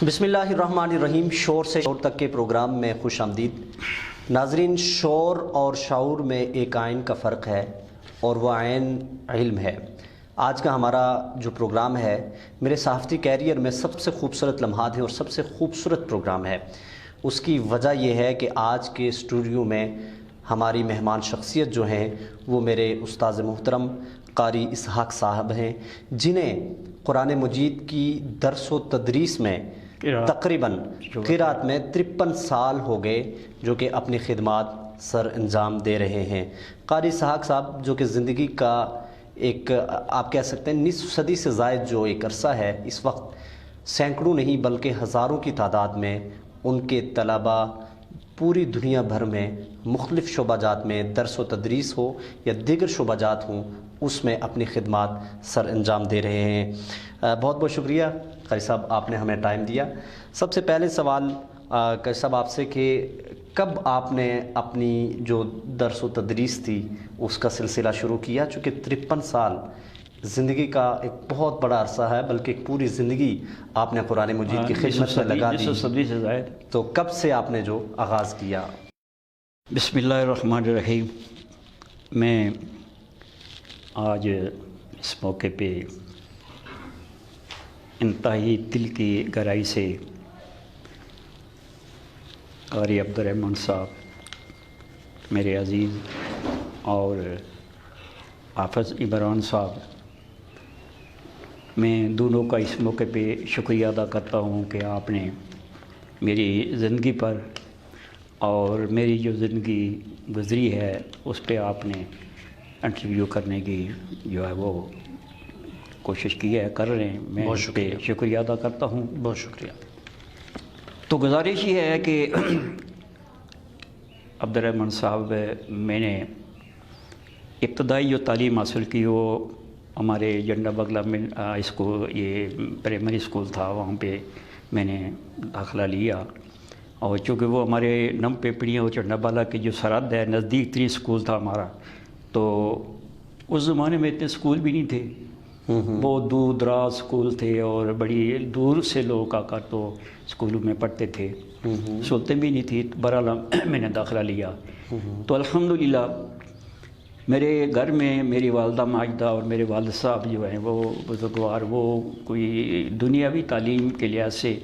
بسم اللہ الرحمن الرحیم۔ شور سے شعور تک کے پروگرام میں خوش آمدید ناظرین۔ شعور اور شعور میں ایک عین کا فرق ہے اور وہ عین علم ہے۔ آج کا ہمارا جو پروگرام ہے میرے صحافتی کیریئر میں سب سے خوبصورت لمحات ہیں اور سب سے خوبصورت پروگرام ہے۔ اس کی وجہ یہ ہے کہ آج کے اسٹوڈیو میں ہماری مہمان شخصیت جو ہیں وہ میرے استاذ محترم قاری اسحاق صاحب ہیں، جنہیں قرآن مجید کی درس و تدریس میں تقریباً قرات میں 53 سال ہو گئے جو کہ اپنی خدمات سر انجام دے رہے ہیں۔ قاری اسحاق صاحب جو کہ زندگی کا ایک آپ کہہ سکتے ہیں نصف صدی سے زائد جو ایک عرصہ ہے، اس وقت سینکڑوں نہیں بلکہ ہزاروں کی تعداد میں ان کے طلباء پوری دنیا بھر میں مختلف شعبہ جات میں درس و تدریس ہو یا دیگر شعبہ جات ہوں اس میں اپنی خدمات سر انجام دے رہے ہیں۔ بہت بہت شکریہ قاری صاحب، آپ نے ہمیں ٹائم دیا۔ سب سے پہلے سوال قاری صاحب آپ سے کہ کب آپ نے اپنی جو درس و تدریس تھی اس کا سلسلہ شروع کیا؟ چونکہ 53 سال زندگی کا ایک بہت بڑا عرصہ ہے، بلکہ ایک پوری زندگی آپ نے قرآن مجید کی خدمت میں لگا دی، صدی سے زائد۔ تو کب سے آپ نے جو آغاز کیا؟ بسم اللہ الرحمن الرحیم۔ میں آج اس موقع پہ انتہائی دل کی گہرائی سے قاری عبدالرحمن صاحب میرے عزیز اور حافظ عمران صاحب، میں دونوں کا اس موقع پہ شکریہ ادا کرتا ہوں کہ آپ نے میری زندگی پر اور میری جو زندگی گزری ہے اس پہ آپ نے انٹرویو کرنے کی جو ہے وہ کوشش کی ہے، کر رہے ہیں۔ میں اس پہ شکریہ ادا کرتا ہوں۔ بہت شکریہ۔ تو گزارش یہ ہے کہ عبدالرحمن صاحب، میں نے ابتدائی جو تعلیم حاصل کی وہ ہمارے جنڈا بغلہ میں اسکول، یہ پرائمری اسکول تھا، وہاں پہ میں نے داخلہ لیا۔ اور چونکہ وہ ہمارے نم پیپڑیاں اور چنڈا بالا کی جو سرحد ہے، نزدیک ترین اسکول تھا ہمارا، تو اس زمانے میں اتنے اسکول بھی نہیں تھے، بہت دور دراز اسکول تھے اور بڑی دور سے لوگ آ کر تو اسکولوں میں پڑھتے تھے، سہولتیں بھی نہیں تھیں۔ بہرحال میں نے داخلہ لیا تو الحمدللہ میرے گھر میں میری والدہ ماجدہ اور میرے والد صاحب جو ہیں وہ بزرگوار، وہ کوئی دنیاوی تعلیم کے لحاظ سے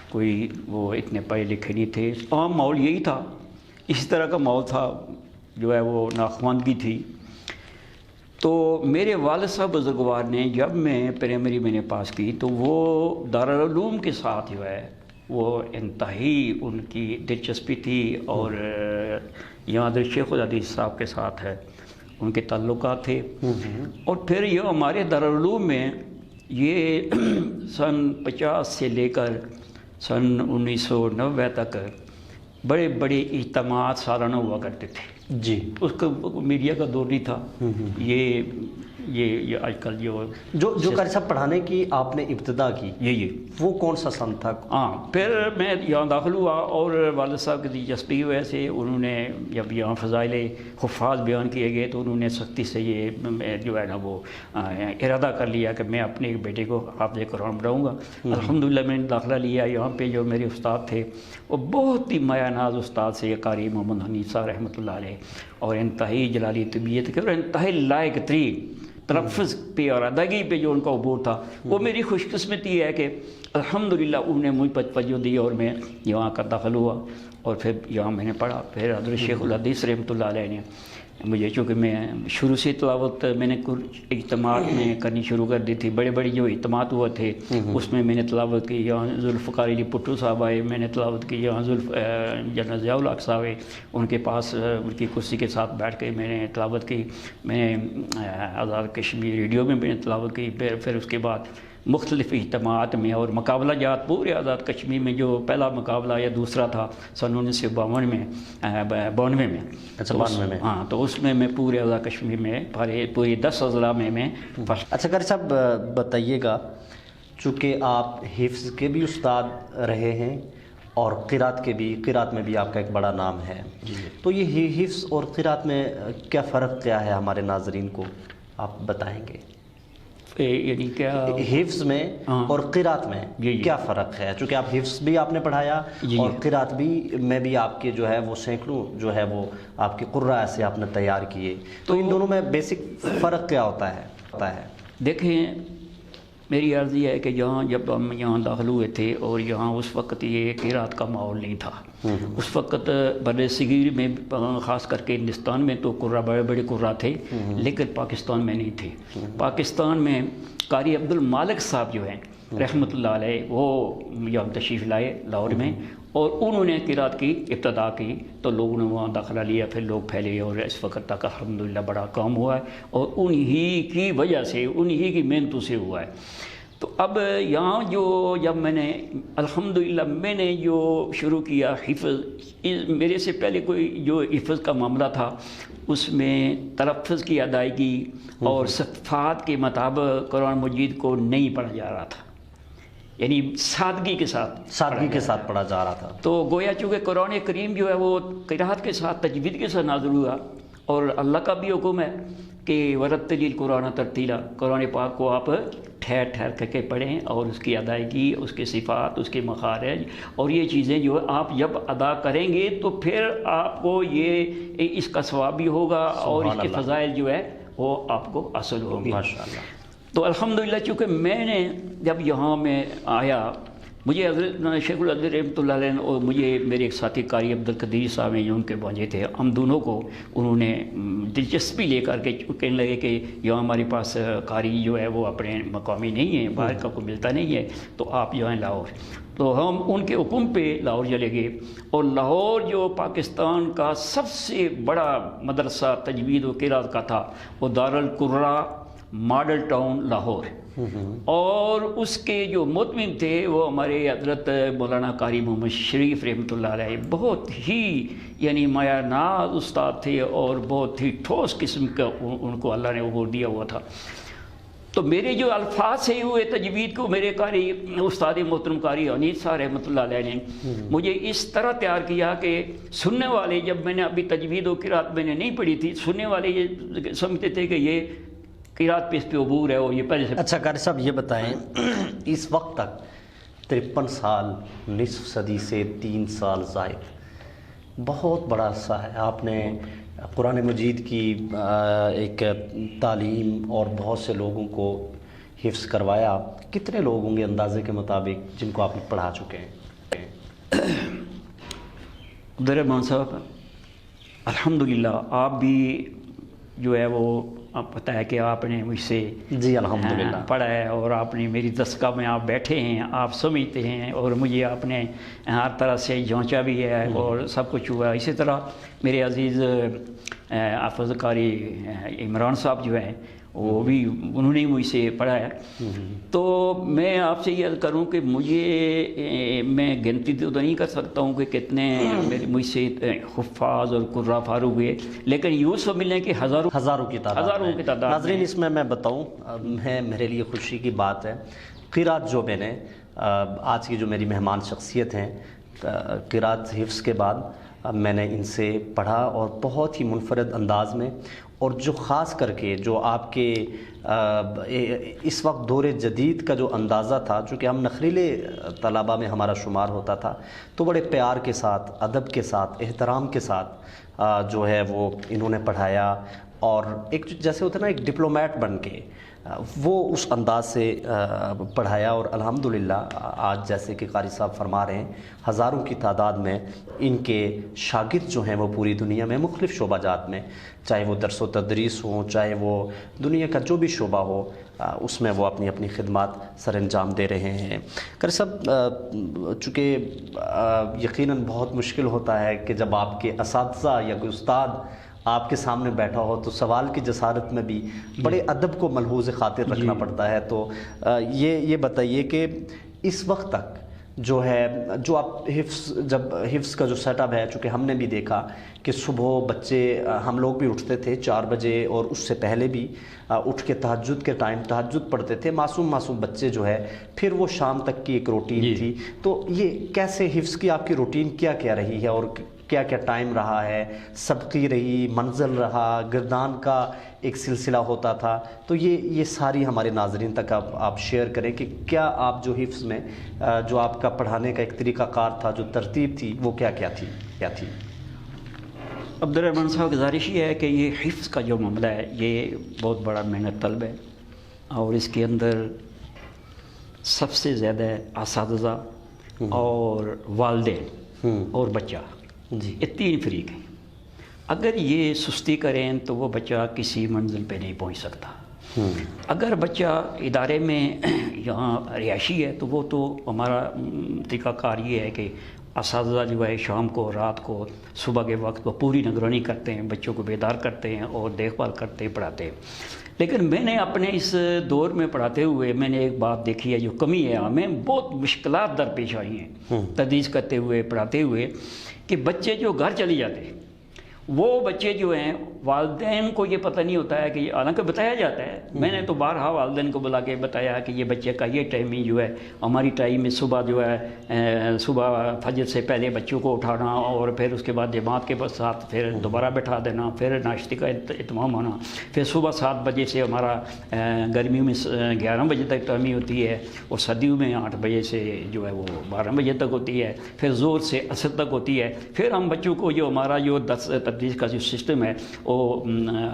کوئی وہ اتنے پڑھے لکھے نہیں تھے۔ عام ماحول یہی تھا، اسی طرح کا ماحول تھا جو ہے وہ ناخواندگی تھی۔ تو میرے والد صاحب بزرگوار نے جب میں پرائمری میں نے پاس کی تو وہ دارالعلوم کے ساتھ جو ہے وہ انتہائی ان کی دلچسپی تھی، اور یہاں حضرت شیخ الحدیث صاحب کے ساتھ ہے ان کے تعلقات تھے۔ اور پھر یہ ہمارے دارالعلوم میں یہ سن 50 سے لے کر سن 1990 تک بڑے بڑے اجتماعات سالانہ ہوا کرتے تھے۔ جی، اس کا میڈیا کا دور نہیں تھا۔ یہ آج کل جو قاری صاحب پڑھانے کی آپ نے ابتدا کی، یہ وہ کون سا سن تھا؟ ہاں، پھر میں یہاں داخل ہوا اور والد صاحب کی دلچسپی کی وجہ سے انہوں نے جب یہاں فضائل حفاظ بیان کیے گئے تو انہوں نے سختی سے یہ جو ہے نا وہ ارادہ کر لیا کہ میں اپنے بیٹے کو حافظ قرآن بناؤں گا۔ الحمدللہ میں نے داخلہ لیا۔ یہاں پہ جو میرے استاد تھے وہ بہت ہی مایہ ناز استاد سے قاری محمد حنیف صاحب رحمۃ اللہ علیہ، اور انتہائی جلالی طبیعت کے اور انتہائی لائق ترین تلفظ پہ اور ادائیگی پہ جو ان کا عبور تھا، وہ میری خوش قسمتی ہے کہ الحمدللہ انہوں نے مجھ پر توجہ دی اور میں یہاں کا داخل ہوا اور پھر یہاں میں نے پڑھا۔ پھر حضرت شیخ الحدیث رحمۃ اللہ علیہ نے مجھے، چونکہ میں شروع سے تلاوت میں نے کچھ اجتماعات میں کرنی شروع کر دی تھی، بڑے بڑے جو اجتماعات ہوا تھے اس میں نے تلاوت کی۔ یہاں ذوالفقار علی پٹو صاحب آئے، میں نے تلاوت کی۔ یہاں جنرل ضیاء الحق صاحب آئے، ان کے پاس ان کی کرسی کے ساتھ بیٹھ کے میں نے تلاوت کی۔ میں نے آزاد کشمیر ریڈیو میں نے تلاوت کی۔ پھر اس کے بعد مختلف اجتماعات میں اور مقابلہ جات پورے آزاد کشمیر میں، جو پہلا مقابلہ یا دوسرا تھا سن 1952 میں، 92 میں، اچھا 92 میں، ہاں، تو اس میں پورے آزاد کشمیر میں پورے 10 اضلاع میں فرسٹ۔ اچھا قاری صاحب بتائیے گا، چونکہ آپ حفظ کے بھی استاد رہے ہیں اور قرات کے بھی، قرات میں بھی آپ کا ایک بڑا نام ہے، تو یہ حفظ اور قرات میں کیا فرق کیا ہے ہمارے ناظرین کو آپ بتائیں گے؟ یعنی کیا حفظ میں ہاں اور قرات میں جی کیا فرق ہے؟ چونکہ آپ حفظ بھی آپ نے پڑھایا جی اور قرات بھی میں بھی آپ کے جو ہے وہ سینکڑوں جو ہے وہ آپ کے قراء سے آپ نے تیار کیے، تو ان دونوں میں بیسک فرق کیا ہوتا ہے؟ دیکھیں میری عرض یہ ہے کہ جب ہم یہاں داخل ہوئے تھے اور یہاں اس وقت یہ قرات کا ماحول نہیں تھا، اس وقت بر صغیر میں خاص کر کے ہندوستان میں تو قراء بڑے بڑے قراء تھے، لیکن پاکستان میں نہیں تھے۔ پاکستان میں قاری عبد المالک صاحب جو ہیں رحمۃ اللہ علیہ، وہ یہاں تشریف لائے لاہور میں، اور انہوں نے قرات کی ابتدا کی، تو لوگوں نے وہاں داخلہ لیا، پھر لوگ پھیلے اور اس وقت تک الحمدللہ بڑا کام ہوا ہے، اور انہی کی وجہ سے، انہی کی محنتوں سے ہوا ہے۔ تو اب یہاں جب میں نے الحمدللہ میں نے جو شروع کیا حفظ، میرے سے پہلے کوئی جو حفظ کا معاملہ تھا اس میں تلفظ کی ادائیگی اور صفات کے مطابق قرآن مجید کو نہیں پڑھا جا رہا تھا، یعنی سادگی کے ساتھ پڑھا جا رہا تھا۔ تو گویا چونکہ قرآن کریم جو ہے وہ قرات کے ساتھ تجوید کے ساتھ نازل ہوا، اور اللہ کا بھی حکم ہے کہ ورتل القرآن ترتیلا، قرآن پاک کو آپ ٹھہر ٹھہر کر کے پڑھیں، اور اس کی ادائیگی، اس کے صفات، اس کے مخارج اور یہ چیزیں جو ہے آپ جب ادا کریں گے تو پھر آپ کو یہ اس کا ثواب بھی ہوگا اور اس کے فضائل جو ہے وہ آپ کو حاصل ہوں گے ماشاءاللہ۔ تو الحمدللہ چونکہ میں نے جب یہاں میں آیا، مجھے حضرت شیخ الحدیث رحمۃ اللہ علیہ اور مجھے میرے ایک ساتھی قاری عبد القدیر صاحب ہیں جو ان کے بھانجے تھے، ہم دونوں کو انہوں نے دلچسپی لے کر کے کہنے لگے کہ یہاں ہمارے پاس قاری جو ہے وہ اپنے مقامی نہیں ہے، باہر کا کوئی ملتا نہیں ہے، تو آپ جو ہیں لاہور۔ تو ہم ان کے حکم پہ لاہور چلے گئے، اور لاہور جو پاکستان کا سب سے بڑا مدرسہ تجوید و قرات کا تھا، وہ دارالقراء ماڈل ٹاؤن لاہور، اور اس کے جو متمم تھے وہ ہمارے حضرت مولانا قاری محمد شریف رحمۃ اللہ علیہ، بہت ہی یعنی مایہ ناز استاد تھے، اور بہت ہی ٹھوس قسم کا ان کو اللہ نے عبور دیا ہوا تھا۔ تو میرے جو الفاظ سے ہوئے تجوید کو میرے قاری استاد محترم قاری حنیف صاحب رحمۃ اللہ علیہ نے مجھے اس طرح تیار کیا کہ سننے والے، جب میں نے ابھی تجوید و قرات میں نے نہیں پڑھی تھی، سننے والے یہ سمجھتے تھے کہ یہ قرات پہ اس پہ عبور ہے، اور یہ پہلے سے۔ اچھا قاری صاحب یہ بتائیں، اس وقت تک 53 سال، نصف صدی سے 3 سال زائد، بہت بڑا عرصہ ہے، آپ نے قرآن مجید کی ایک تعلیم اور بہت سے لوگوں کو حفظ کروایا۔ کتنے لوگ ہوں گے اندازے کے مطابق جن کو آپ نے پڑھا چکے ہیں؟ عبدالرحمان صاحب الحمدللہ آپ بھی جو ہے وہ آپ پتہ ہے کہ آپ نے مجھ سے جی الحمدللہ پڑھا ہے، اور آپ نے میری دستگاہ میں آپ بیٹھے ہیں، آپ سمجھتے ہیں، اور مجھے آپ نے ہر طرح سے جانچا بھی ہے اور سب کچھ ہوا۔ اسی طرح میرے عزیز حافظ قاری عمران صاحب جو ہیں وہ بھی انہوں نے مجھ سے پڑھا ہے۔ تو میں آپ سے یہ عرض کروں کہ مجھے میں گنتی تو نہیں کر سکتا ہوں کہ کتنے مجھ سے حفاظ اور قراء فاروق ہوئے، لیکن یوں سمجھ لیں کہ ہزاروں کی تعداد۔ ناظرین اس میں بتاؤں، میرے لیے خوشی کی بات ہے، قرات جو میں نے آج کی جو میری مہمان شخصیت ہیں، قرات حفظ کے بعد میں نے ان سے پڑھا، اور بہت ہی منفرد انداز میں، اور جو خاص کر کے جو آپ کے اس وقت دور جدید کا جو اندازہ تھا، چونکہ ہم نخریلے طلباء میں ہمارا شمار ہوتا تھا، تو بڑے پیار کے ساتھ، ادب کے ساتھ، احترام کے ساتھ جو ہے وہ انہوں نے پڑھایا، اور ایک جیسے ہوتا ہے نا ایک ڈپلومیٹ بن کے وہ اس انداز سے پڑھایا، اور الحمدللہ آج جیسے کہ قاری صاحب فرما رہے ہیں ہزاروں کی تعداد میں ان کے شاگرد جو ہیں وہ پوری دنیا میں مختلف شعبہ جات میں، چاہے وہ درس و تدریس ہوں، چاہے وہ دنیا کا جو بھی شعبہ ہو، اس میں وہ اپنی اپنی خدمات سر انجام دے رہے ہیں۔ قاری صاحب چونکہ یقیناً بہت مشکل ہوتا ہے کہ جب آپ کے اساتذہ یا کوئی استاد آپ کے سامنے بیٹھا ہو تو سوال کی جسارت میں بھی بڑے ادب کو ملحوظ خاطر رکھنا پڑتا ہے، تو یہ بتائیے کہ اس وقت تک جو ہے جو آپ جب حفظ کا جو سیٹ اپ ہے، چونکہ ہم نے بھی دیکھا کہ صبح بچے، ہم لوگ بھی اٹھتے تھے 4 بجے، اور اس سے پہلے بھی اٹھ کے تہجد کے ٹائم تہجد پڑھتے تھے، معصوم بچے جو ہے، پھر وہ شام تک کی ایک روٹین تھی۔ تو یہ کیسے حفظ کی آپ کی روٹین کیا رہی ہے، اور کیا کیا ٹائم رہا ہے، سبقی رہی، منزل رہا، گردان کا ایک سلسلہ ہوتا تھا، تو یہ ساری ہمارے ناظرین تک آپ شیئر کریں کہ کیا آپ جو حفظ میں جو آپ کا پڑھانے کا ایک طریقہ کار تھا، جو ترتیب تھی، وہ کیا تھی؟ عبدالرحمن صاحب، گزارش یہ ہے کہ یہ حفظ کا جو معاملہ ہے یہ بہت بڑا محنت طلب ہے، اور اس کے اندر سب سے زیادہ اساتذہ اور والدین اور بچہ، جی، یہ تین فریق ہیں۔ اگر یہ سستی کریں تو وہ بچہ کسی منزل پہ نہیں پہنچ سکتا۔ اگر بچہ ادارے میں یہاں رہائشی ہے تو وہ تو ہمارا طریقہ کار یہ ہے کہ اساتذہ جو ہے شام کو، رات کو، صبح کے وقت وہ پوری نگرانی کرتے ہیں، بچوں کو بیدار کرتے ہیں اور دیکھ بھال کرتے ہیں، پڑھاتے ہیں۔ لیکن میں نے اپنے اس دور میں پڑھاتے ہوئے میں نے ایک بات دیکھی ہے، جو کمی ہے، ہمیں بہت مشکلات درپیش آئی ہیں تدریس کرتے ہوئے، پڑھاتے ہوئے، کہ بچے جو گھر چلی جاتے ہیں، وہ بچے جو ہیں والدین کو یہ پتہ نہیں ہوتا ہے کہ حالانکہ بتایا جاتا ہے، میں نے تو بارہا والدین کو بلا کے بتایا کہ یہ بچے کا یہ ٹائمنگ جو ہے، ہماری ٹائم میں صبح جو ہے صبح فجر سے پہلے بچوں کو اٹھانا، اور پھر اس کے بعد جماعت کے ساتھ پھر دوبارہ بٹھا دینا، پھر ناشتے کا اہتمام ہونا، پھر صبح 7 بجے سے ہمارا گرمیوں میں 11 بجے تک ٹائمنگ ہوتی ہے، اور سردیوں میں 8 بجے سے جو ہے وہ 12 بجے تک ہوتی ہے، پھر زور سے عصر تک ہوتی ہے۔ پھر ہم بچوں کو جو ہمارا جو تدریس کا جو سسٹم ہے وہ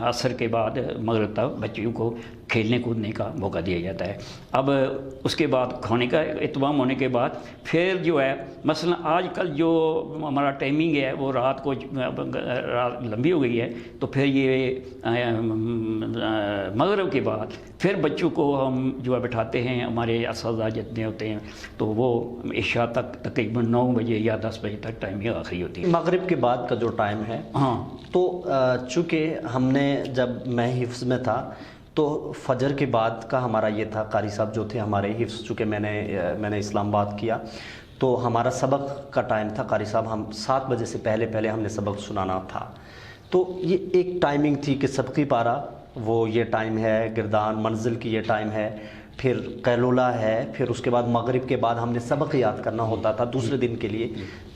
عصر کے بعد مغرب تک بچوں کو کھیلنے کودنے کا موقع دیا جاتا ہے۔ اب اس کے بعد کھانے کا اہتمام ہونے کے بعد پھر جو ہے مثلا آج کل جو ہمارا ٹائمنگ ہے وہ رات کو رات لمبی ہو گئی ہے، تو پھر یہ مغرب کے بعد پھر بچوں کو ہم جو ہے بٹھاتے ہیں، ہمارے اساتذہ جتنے ہوتے ہیں تو وہ عشاء تک تقریباً 9 بجے یا 10 بجے تک ٹائمنگ آخری ہوتی ہے۔ مغرب کے بعد کا جو ٹائم ہے، ہاں، تو چونکہ ہم نے جب میں حفظ میں تھا تو فجر کے بعد کا ہمارا یہ تھا، قاری صاحب جو تھے ہمارے حفظ، چونکہ میں نے اسلام آباد کیا تو ہمارا سبق کا ٹائم تھا، قاری صاحب ہم 7 بجے سے پہلے ہم نے سبق سنانا تھا، تو یہ ایک ٹائمنگ تھی کہ سبقی پارا وہ یہ ٹائم ہے، گردان منزل کی یہ ٹائم ہے، پھر قیلولہ ہے، پھر اس کے بعد مغرب کے بعد ہم نے سبق یاد کرنا ہوتا تھا دوسرے دن کے لیے۔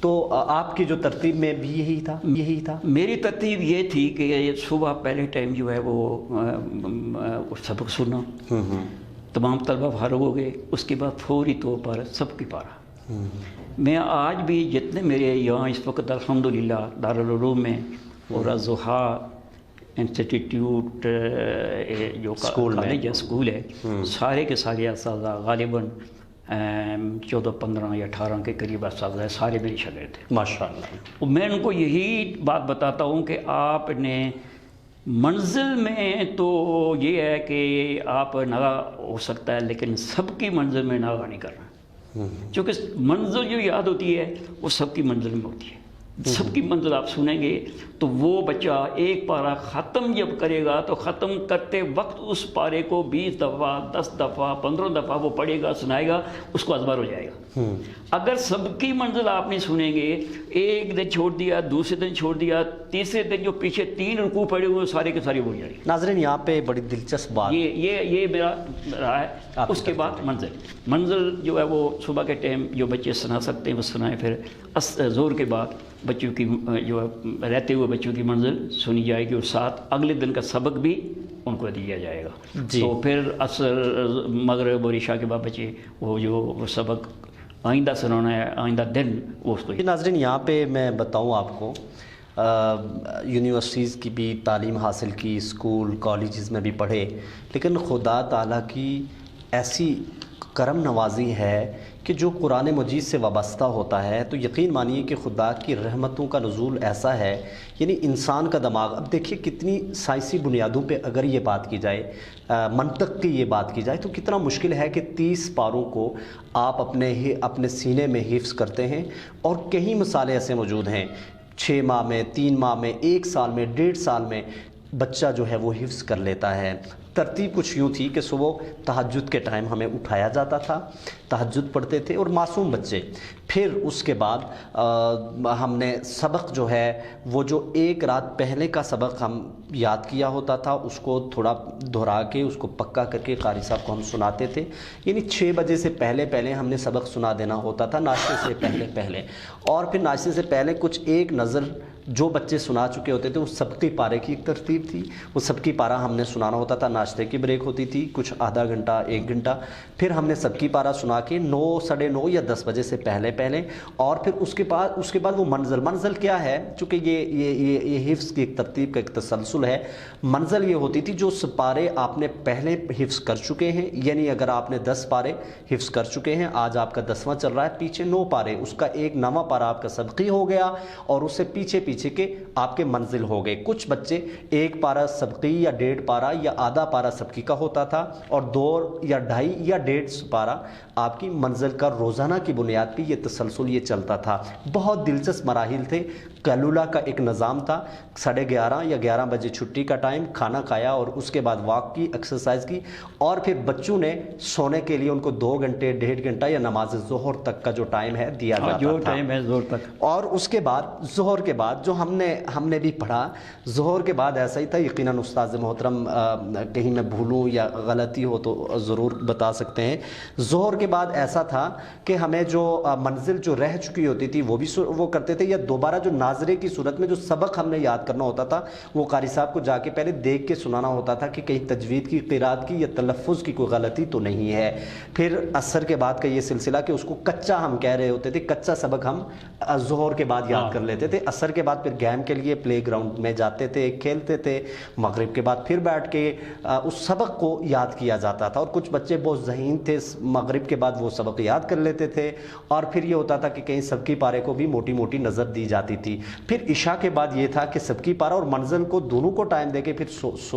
تو آپ کی جو ترتیب میں بھی یہی تھا؟ میری ترتیب یہ تھی کہ صبح پہلے ٹائم جو ہے وہ سبق سننا، تمام طلبہ فارغ ہو گئے، اس کے بعد فوری طور پر سب کی پارا۔ میں آج بھی جتنے میرے یہاں اس وقت الحمدللہ دارالعلوم میں اور الضحیٰ انسٹیٹیوٹ جو کالج ہے، اسکول ہے، سارے کے سارے اساتذہ غالباً 14 15 یا 18 کے قریب اساتذہ سارے میرے شاگرد تھے، ماشاءاللہ۔ اور میں ان کو یہی بات بتاتا ہوں کہ آپ نے منزل میں تو یہ ہے کہ آپ ناغہ ہو سکتا ہے، لیکن سب کی منزل میں ناغہ نہیں کرنا، چونکہ منزل جو یاد ہوتی ہے وہ سب کی منزل میں ہوتی ہے۔ سب کی منزل آپ سنیں گے تو وہ بچہ ایک پارہ ختم جب کرے گا تو ختم کرتے وقت اس پارے کو 20 دفعہ 10 دفعہ 15 دفعہ وہ پڑھے گا، سنائے گا، اس کو ازبر ہو جائے گا۔ اگر سب کی منزل آپ نہیں سنیں گے، ایک دن چھوڑ دیا، دوسرے دن چھوڑ دیا، تیسرے دن جو پیچھے 3 رکوع پڑے ہوئے سارے کے سارے ہو جائے گا۔ ناظرین یہاں پہ بڑی دلچسپ بات، یہ میرا رہا ہے۔ اس کے بعد منزل جو ہے وہ صبح کے ٹائم جو بچے سنا سکتے ہیں وہ سنائیں، پھر زور کے بعد بچوں کی جو ہے رہتے ہوئے بچوں کی منزل سنی جائے گی، اور ساتھ اگلے دن کا سبق بھی ان کو دیا جائے گا۔ تو پھر عصر مغرب اور عشاء کے بعد بچے وہ سبق آئندہ سنانا ہے، آئندہ دن وہ اس کو۔ ناظرین یہاں پہ میں بتاؤں آپ کو، یونیورسٹیز کی بھی تعلیم حاصل کی، اسکول کالجز میں بھی پڑھے، لیکن خدا تعالیٰ کی ایسی کرم نوازی ہے کہ جو قرآن مجید سے وابستہ ہوتا ہے تو یقین مانیے کہ خدا کی رحمتوں کا نزول ایسا ہے، یعنی انسان کا دماغ، اب دیکھیے کتنی سائنسی بنیادوں پہ اگر یہ بات کی جائے، منطق کی یہ بات کی جائے تو کتنا مشکل ہے کہ 30 پاروں کو آپ اپنے سینے میں حفظ کرتے ہیں، اور کئی مثالیں ایسے موجود ہیں 6 ماہ میں، 3 ماہ میں، 1 سال میں، 1.5 سال میں بچہ جو ہے وہ حفظ کر لیتا ہے۔ ترتیب کچھ یوں تھی کہ صبح تہجد کے ٹائم ہمیں اٹھایا جاتا تھا، تہجد پڑھتے تھے اور معصوم بچے، پھر اس کے بعد ہم نے سبق جو ہے وہ جو ایک رات پہلے کا سبق ہم یاد کیا ہوتا تھا اس کو تھوڑا دہرا کے اس کو پکا کر کے قاری صاحب کو ہم سناتے تھے، یعنی 6 بجے سے پہلے ہم نے سبق سنا دینا ہوتا تھا ناشتے سے پہلے، اور پھر ناشتے سے پہلے کچھ ایک نظر جو بچے سنا چکے ہوتے تھے وہ سبقی پارے کی ایک ترتیب تھی، وہ سبقی پارہ ہم نے سنانا ہوتا تھا، ناشتے کی بریک ہوتی تھی کچھ آدھا گھنٹہ 1 گھنٹہ، پھر ہم نے سبقی پارہ سنا کے 9 ساڑھے 9 یا 10 بجے سے پہلے اور پھر اس کے بعد وہ منزل کیا ہے، چونکہ یہ حفظ کی ایک ترتیب کا ایک تسلسل ہے، منزل یہ ہوتی تھی جو سپارے آپ نے پہلے حفظ کر چکے ہیں، یعنی اگر آپ نے 10 پارے حفظ کر چکے ہیں، آج آپ کا 10واں چل رہا ہے، پیچھے 9 پارے، اس کا ایک 9واں پارہ آپ کا سبقی ہو گیا اور اس سے پیچھے کے آپ کے منزل ہو گئے۔ کچھ بچے 1 پارہ سبقی یا 1.5 پارہ یا آدھا پارہ سبقی کا ہوتا تھا اور 2 یا 2.5 یا 1.5 پارہ آپ کی منزل کا، روزانہ کی بنیاد پہ یہ تسلسل یہ چلتا تھا۔ بہت دلچسپ مراحل تھے، قیلولہ کا ایک نظام تھا، 11:30 یا 11 بجے چھٹی کا ٹائم، کھانا کھایا اور اس کے بعد واک کی، ایکسرسائز کی، اور پھر بچوں نے سونے کے لیے ان کو 2 گھنٹے 1.5 گھنٹہ یا نماز ظہر تک کا جو ٹائم ہے دیا جاتا جو تھا، ٹائم ہے ظہر تک، اور اس کے بعد ظہر کے بعد جو ہم نے بھی پڑھا، ظہر کے بعد ایسا ہی تھا، یقیناً استاذ محترم کہیں میں بھولوں یا غلطی ہو تو ضرور بتا سکتے ہیں، ظہر کے بعد ایسا تھا کہ ہمیں جو منزل جو رہ چکی ہوتی تھی وہ بھی وہ کرتے تھے، یا دوبارہ جو ناظرے کی صورت میں جو سبق ہم نے یاد کرنا ہوتا تھا وہ قاری صاحب کو جا کے پہلے دیکھ کے سنانا ہوتا تھا کہ کہیں تجوید کی، قرات کی یا تلفظ کی کوئی غلطی تو نہیں ہے۔ پھر عصر کے بعد کا یہ سلسلہ کہ اس کو کچا ہم کہہ رہے ہوتے تھے، کچا سبق ہم ظہر کے بعد یاد کر لیتے تھے، عصر کے بعد پھر گیم کے لیے پلے گراؤنڈ میں جاتے تھے، کھیلتے تھے، مغرب کے بعد پھر بیٹھ کے اس سبق کو یاد کیا جاتا تھا، اور کچھ بچے بہت ذہین تھے، مغرب کے بعد وہ سبق یاد کر لیتے تھے، اور پھر یہ ہوتا تھا کہ کہیں سبقی پارے کو بھی موٹی موٹی نظر دی جاتی تھی۔ پھر عشاء کے بعد یہ تھا کہ سبقی پارہ اور منزل کو دونوں کو ٹائم دے کے پھر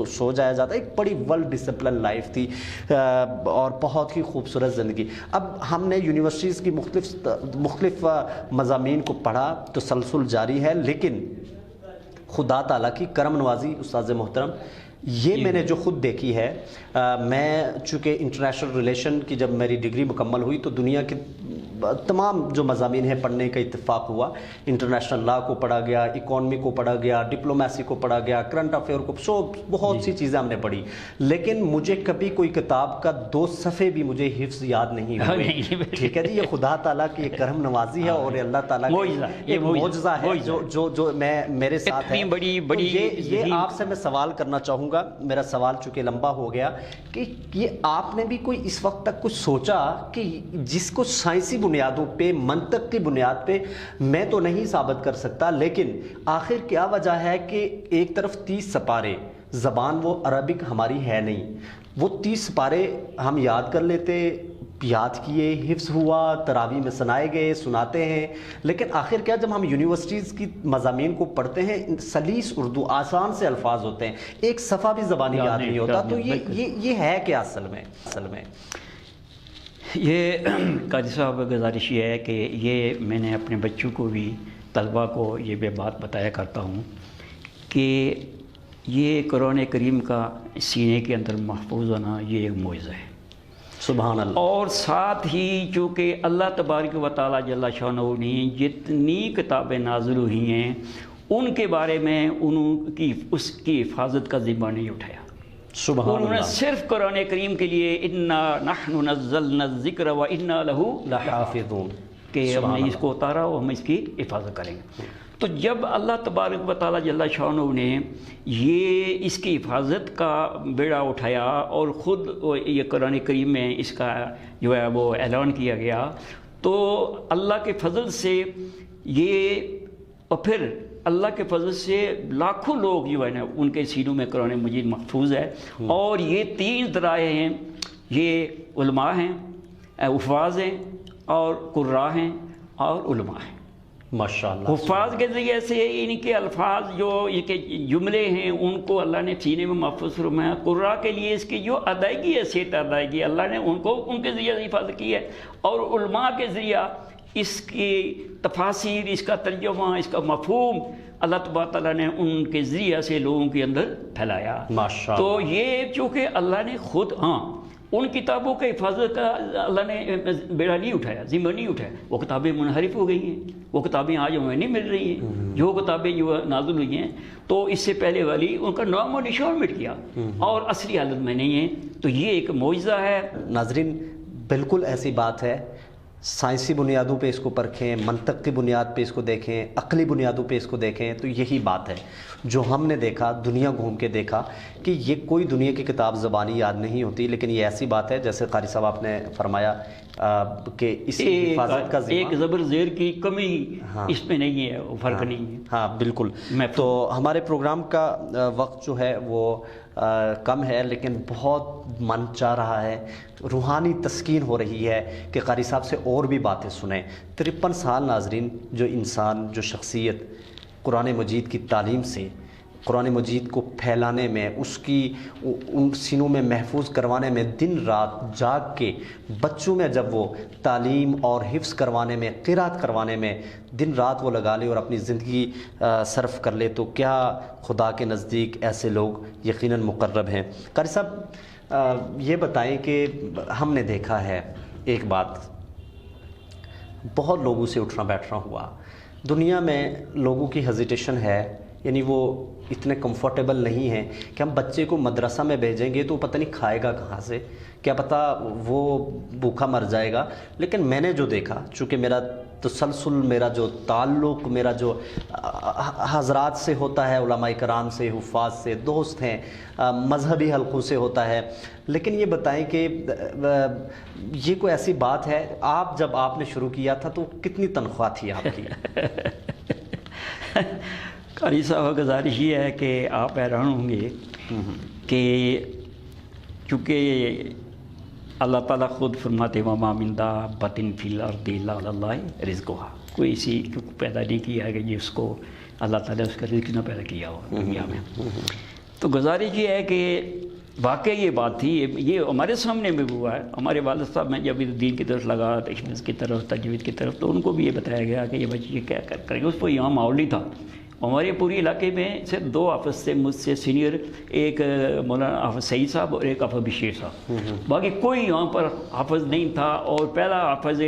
سو جایا جاتا۔ ایک بڑی ویل ڈسپلن لائف تھی اور بہت ہی خوبصورت زندگی۔ اب ہم نے یونیورسٹیز کی مختلف مضامین کو پڑھا، تسلسل جاری ہے، لیکن خدا تعالیٰ کی کرم نوازی استاذ محترم یہ میں نے جو خود دیکھی ہے، میں چونکہ انٹرنیشنل ریلیشن کی جب میری ڈگری مکمل ہوئی تو دنیا کے تمام جو مضامین ہیں پڑھنے کا اتفاق ہوا، انٹرنیشنل لا کو پڑھا گیا، اکانومی کو پڑھا گیا، ڈپلومیسی کو پڑھا گیا، کرنٹ افیئر کو، بہت سی چیزیں ہم نے پڑھی، لیکن مجھے کبھی کوئی کتاب کا 2 صفحے بھی مجھے حفظ یاد نہیں ہوئے۔ ٹھیک ہے جی، یہ خدا تعالیٰ کی ایک کرم نوازی ہے اور اللہ تعالیٰ کی ایک معجزہ ہے جو میرے ساتھ ہے۔ یہ آپ سے میں سوال کرنا چاہوں گا، میرا سوال چونکہ لمبا ہو گیا، کہ یہ آپ نے بھی کوئی اس وقت تک کچھ سوچا کہ جس کو سائنسی بنیادوں پہ، منطق کی بنیاد پہ میں تو نہیں ثابت کر سکتا، لیکن آخر کیا وجہ ہے کہ ایک طرف 30 سپارے، زبان وہ عربک ہماری ہے نہیں، وہ 30 سپارے ہم یاد کر لیتے، یاد کیے، حفظ ہوا، تراویح میں سنائے گئے، سناتے ہیں، لیکن آخر کیا جب ہم یونیورسٹیز کی مضامین کو پڑھتے ہیں، سلیس اردو، آسان سے الفاظ ہوتے ہیں، ایک صفحہ بھی زبانی یاد نہیں ہوتا، تو یہ ہے کیا اصل میں یہ قاضی صاحب گزارش یہ ہے کہ یہ میں نے اپنے بچوں کو بھی، طلباء کو یہ بھی بات بتایا کرتا ہوں کہ یہ قرآن کریم کا سینے کے اندر محفوظ ہونا یہ ایک معجزہ ہے، سبحان اللہ۔ اور ساتھ ہی چونکہ اللہ تبارک و تعالیٰ جل شانہ نے جتنی کتابیں نازل ہوئی ہیں ان کے بارے میں اس کی حفاظت کا ذمہ نہیں اٹھایا، سبحان انہوں نے اللہ، صرف قرآن کریم کے لیے انا نحن نزلنا الذکر و انا لہ لحافظون، کہ ہم نے اس کو اتارا اور ہم اس کی حفاظت کریں گے۔ تو جب اللہ تبارک و تعالیٰ جل شانہ نے یہ اس کی حفاظت کا بیڑا اٹھایا اور خود یہ قرآن کریم میں اس کا جو ہے وہ اعلان کیا گیا، تو اللہ کے فضل سے یہ، اور پھر اللہ کے فضل سے لاکھوں لوگ جو ہے نا ان کے سینوں میں قرآن مجید محفوظ ہے، اور یہ 3 ذرائع ہیں، یہ علماء ہیں، حفاظ ہیں، اور قراء ہیں، اور علماء ہیں۔ ماشاءاللہ، حفاظ کے ذریعے سے ان کے الفاظ جو یہ کے جملے ہیں ان کو اللہ نے سینے میں محفوظ فرمایا، قراء کے لیے اس کی جو ادائیگی ہے، صحت ادائیگی اللہ نے ان کو ان کے ذریعے سے حفاظت کی ہے، اور علماء کے ذریعہ اس کی تفاسیر، اس کا ترجمہ، اس کا مفہوم اللہ تبارک تعالیٰ نے ان کے ذریعہ سے لوگوں کے اندر پھیلایا. ماشاء تو یہ چونکہ اللہ نے خود ان کتابوں کے حفاظت کا اللہ نے بیڑا نہیں اٹھایا، ذمہ نہیں اٹھایا. وہ کتابیں منحرف ہو گئی ہیں، وہ کتابیں آج ہمیں نہیں مل رہی ہیں. جو کتابیں جو نازل ہوئی ہیں تو اس سے پہلے والی ان کا نام و نشان مٹ گیا اور اصلی حالت میں نہیں ہے. تو یہ ایک معجزہ ہے. ناظرین بالکل ایسی بات ہے. سائنسی بنیادوں پہ اس کو پرکھیں، منطق کی بنیاد پہ اس کو دیکھیں، عقلی بنیادوں پہ اس کو دیکھیں تو یہی بات ہے جو ہم نے دیکھا، دنیا گھوم کے دیکھا کہ یہ کوئی دنیا کی کتاب زبانی یاد نہیں ہوتی، لیکن یہ ایسی بات ہے جیسے قاری صاحب آپ نے فرمایا کہ اس کی حفاظت کا ذمہ ایک زبر زیر کی کمی اس میں نہیں ہے، وہ فرق نہیں ہے. ہاں بالکل. تو ہمارے پروگرام کا وقت جو ہے وہ کم ہے، لیکن بہت من چاہ رہا ہے، روحانی تسکین ہو رہی ہے کہ قاری صاحب سے اور بھی باتیں سنیں. 53 سال ناظرین، جو انسان، جو شخصیت قرآن مجید کی تعلیم سے، قرآن مجید کو پھیلانے میں، اس کی ان سینوں میں محفوظ کروانے میں دن رات جاگ کے، بچوں میں جب وہ تعلیم اور حفظ کروانے میں، قرات کروانے میں دن رات وہ لگا لے اور اپنی زندگی صرف کر لے تو کیا خدا کے نزدیک ایسے لوگ یقیناً مقرب ہیں. قاری صاحب یہ بتائیں کہ ہم نے دیکھا ہے ایک بات، بہت لوگوں سے اٹھنا بیٹھنا ہوا، دنیا میں لوگوں کی ہیزیٹیشن ہے، یعنی وہ اتنے کمفرٹیبل نہیں ہیں کہ ہم بچے کو مدرسہ میں بھیجیں گے تو پتہ نہیں کھائے گا کہاں سے، کیا پتہ وہ بھوکا مر جائے گا. لیکن میں نے جو دیکھا، چونکہ میرا تسلسل، میرا جو تعلق، میرا جو حضرات سے ہوتا ہے، علماء کرام سے، حفاظ سے، دوست ہیں، مذہبی حلقوں سے ہوتا ہے. لیکن یہ بتائیں کہ یہ کوئی ایسی بات ہے، جب آپ نے شروع کیا تھا تو کتنی تنخواہ تھی آپ کی؟ قاری صاحب گزارش یہ ہے کہ آپ حیران ہوں گے کہ چونکہ اللہ تعالیٰ خود فرماتے وما من دابۃ فی الارض الا علی اللہ رزقھا، کوئی اسی پیدا نہیں کیا کہ جس کو اللہ تعالیٰ اس کا رزق نہ پیدا کیا ہو دنیا میں. تو گزارش یہ ہے کہ واقعی یہ بات تھی، یہ ہمارے سامنے بھی ہوا ہے. ہمارے والد صاحب میں جب دین کی طرف لگا، حفظ کی طرف، تجوید کی طرف، تو ان کو بھی یہ بتایا گیا کہ یہ بچے کیا کریں گے. اس کو یہاں ماحول نہیں تھا. ہمارے پورے علاقے میں صرف 2 حافظ سے مجھ سے سینئر، ایک مولانا حافظ سعید صاحب اور ایک حافظ بشیر صاحب، باقی کوئی یہاں پر حافظ نہیں تھا. اور پہلا حافظ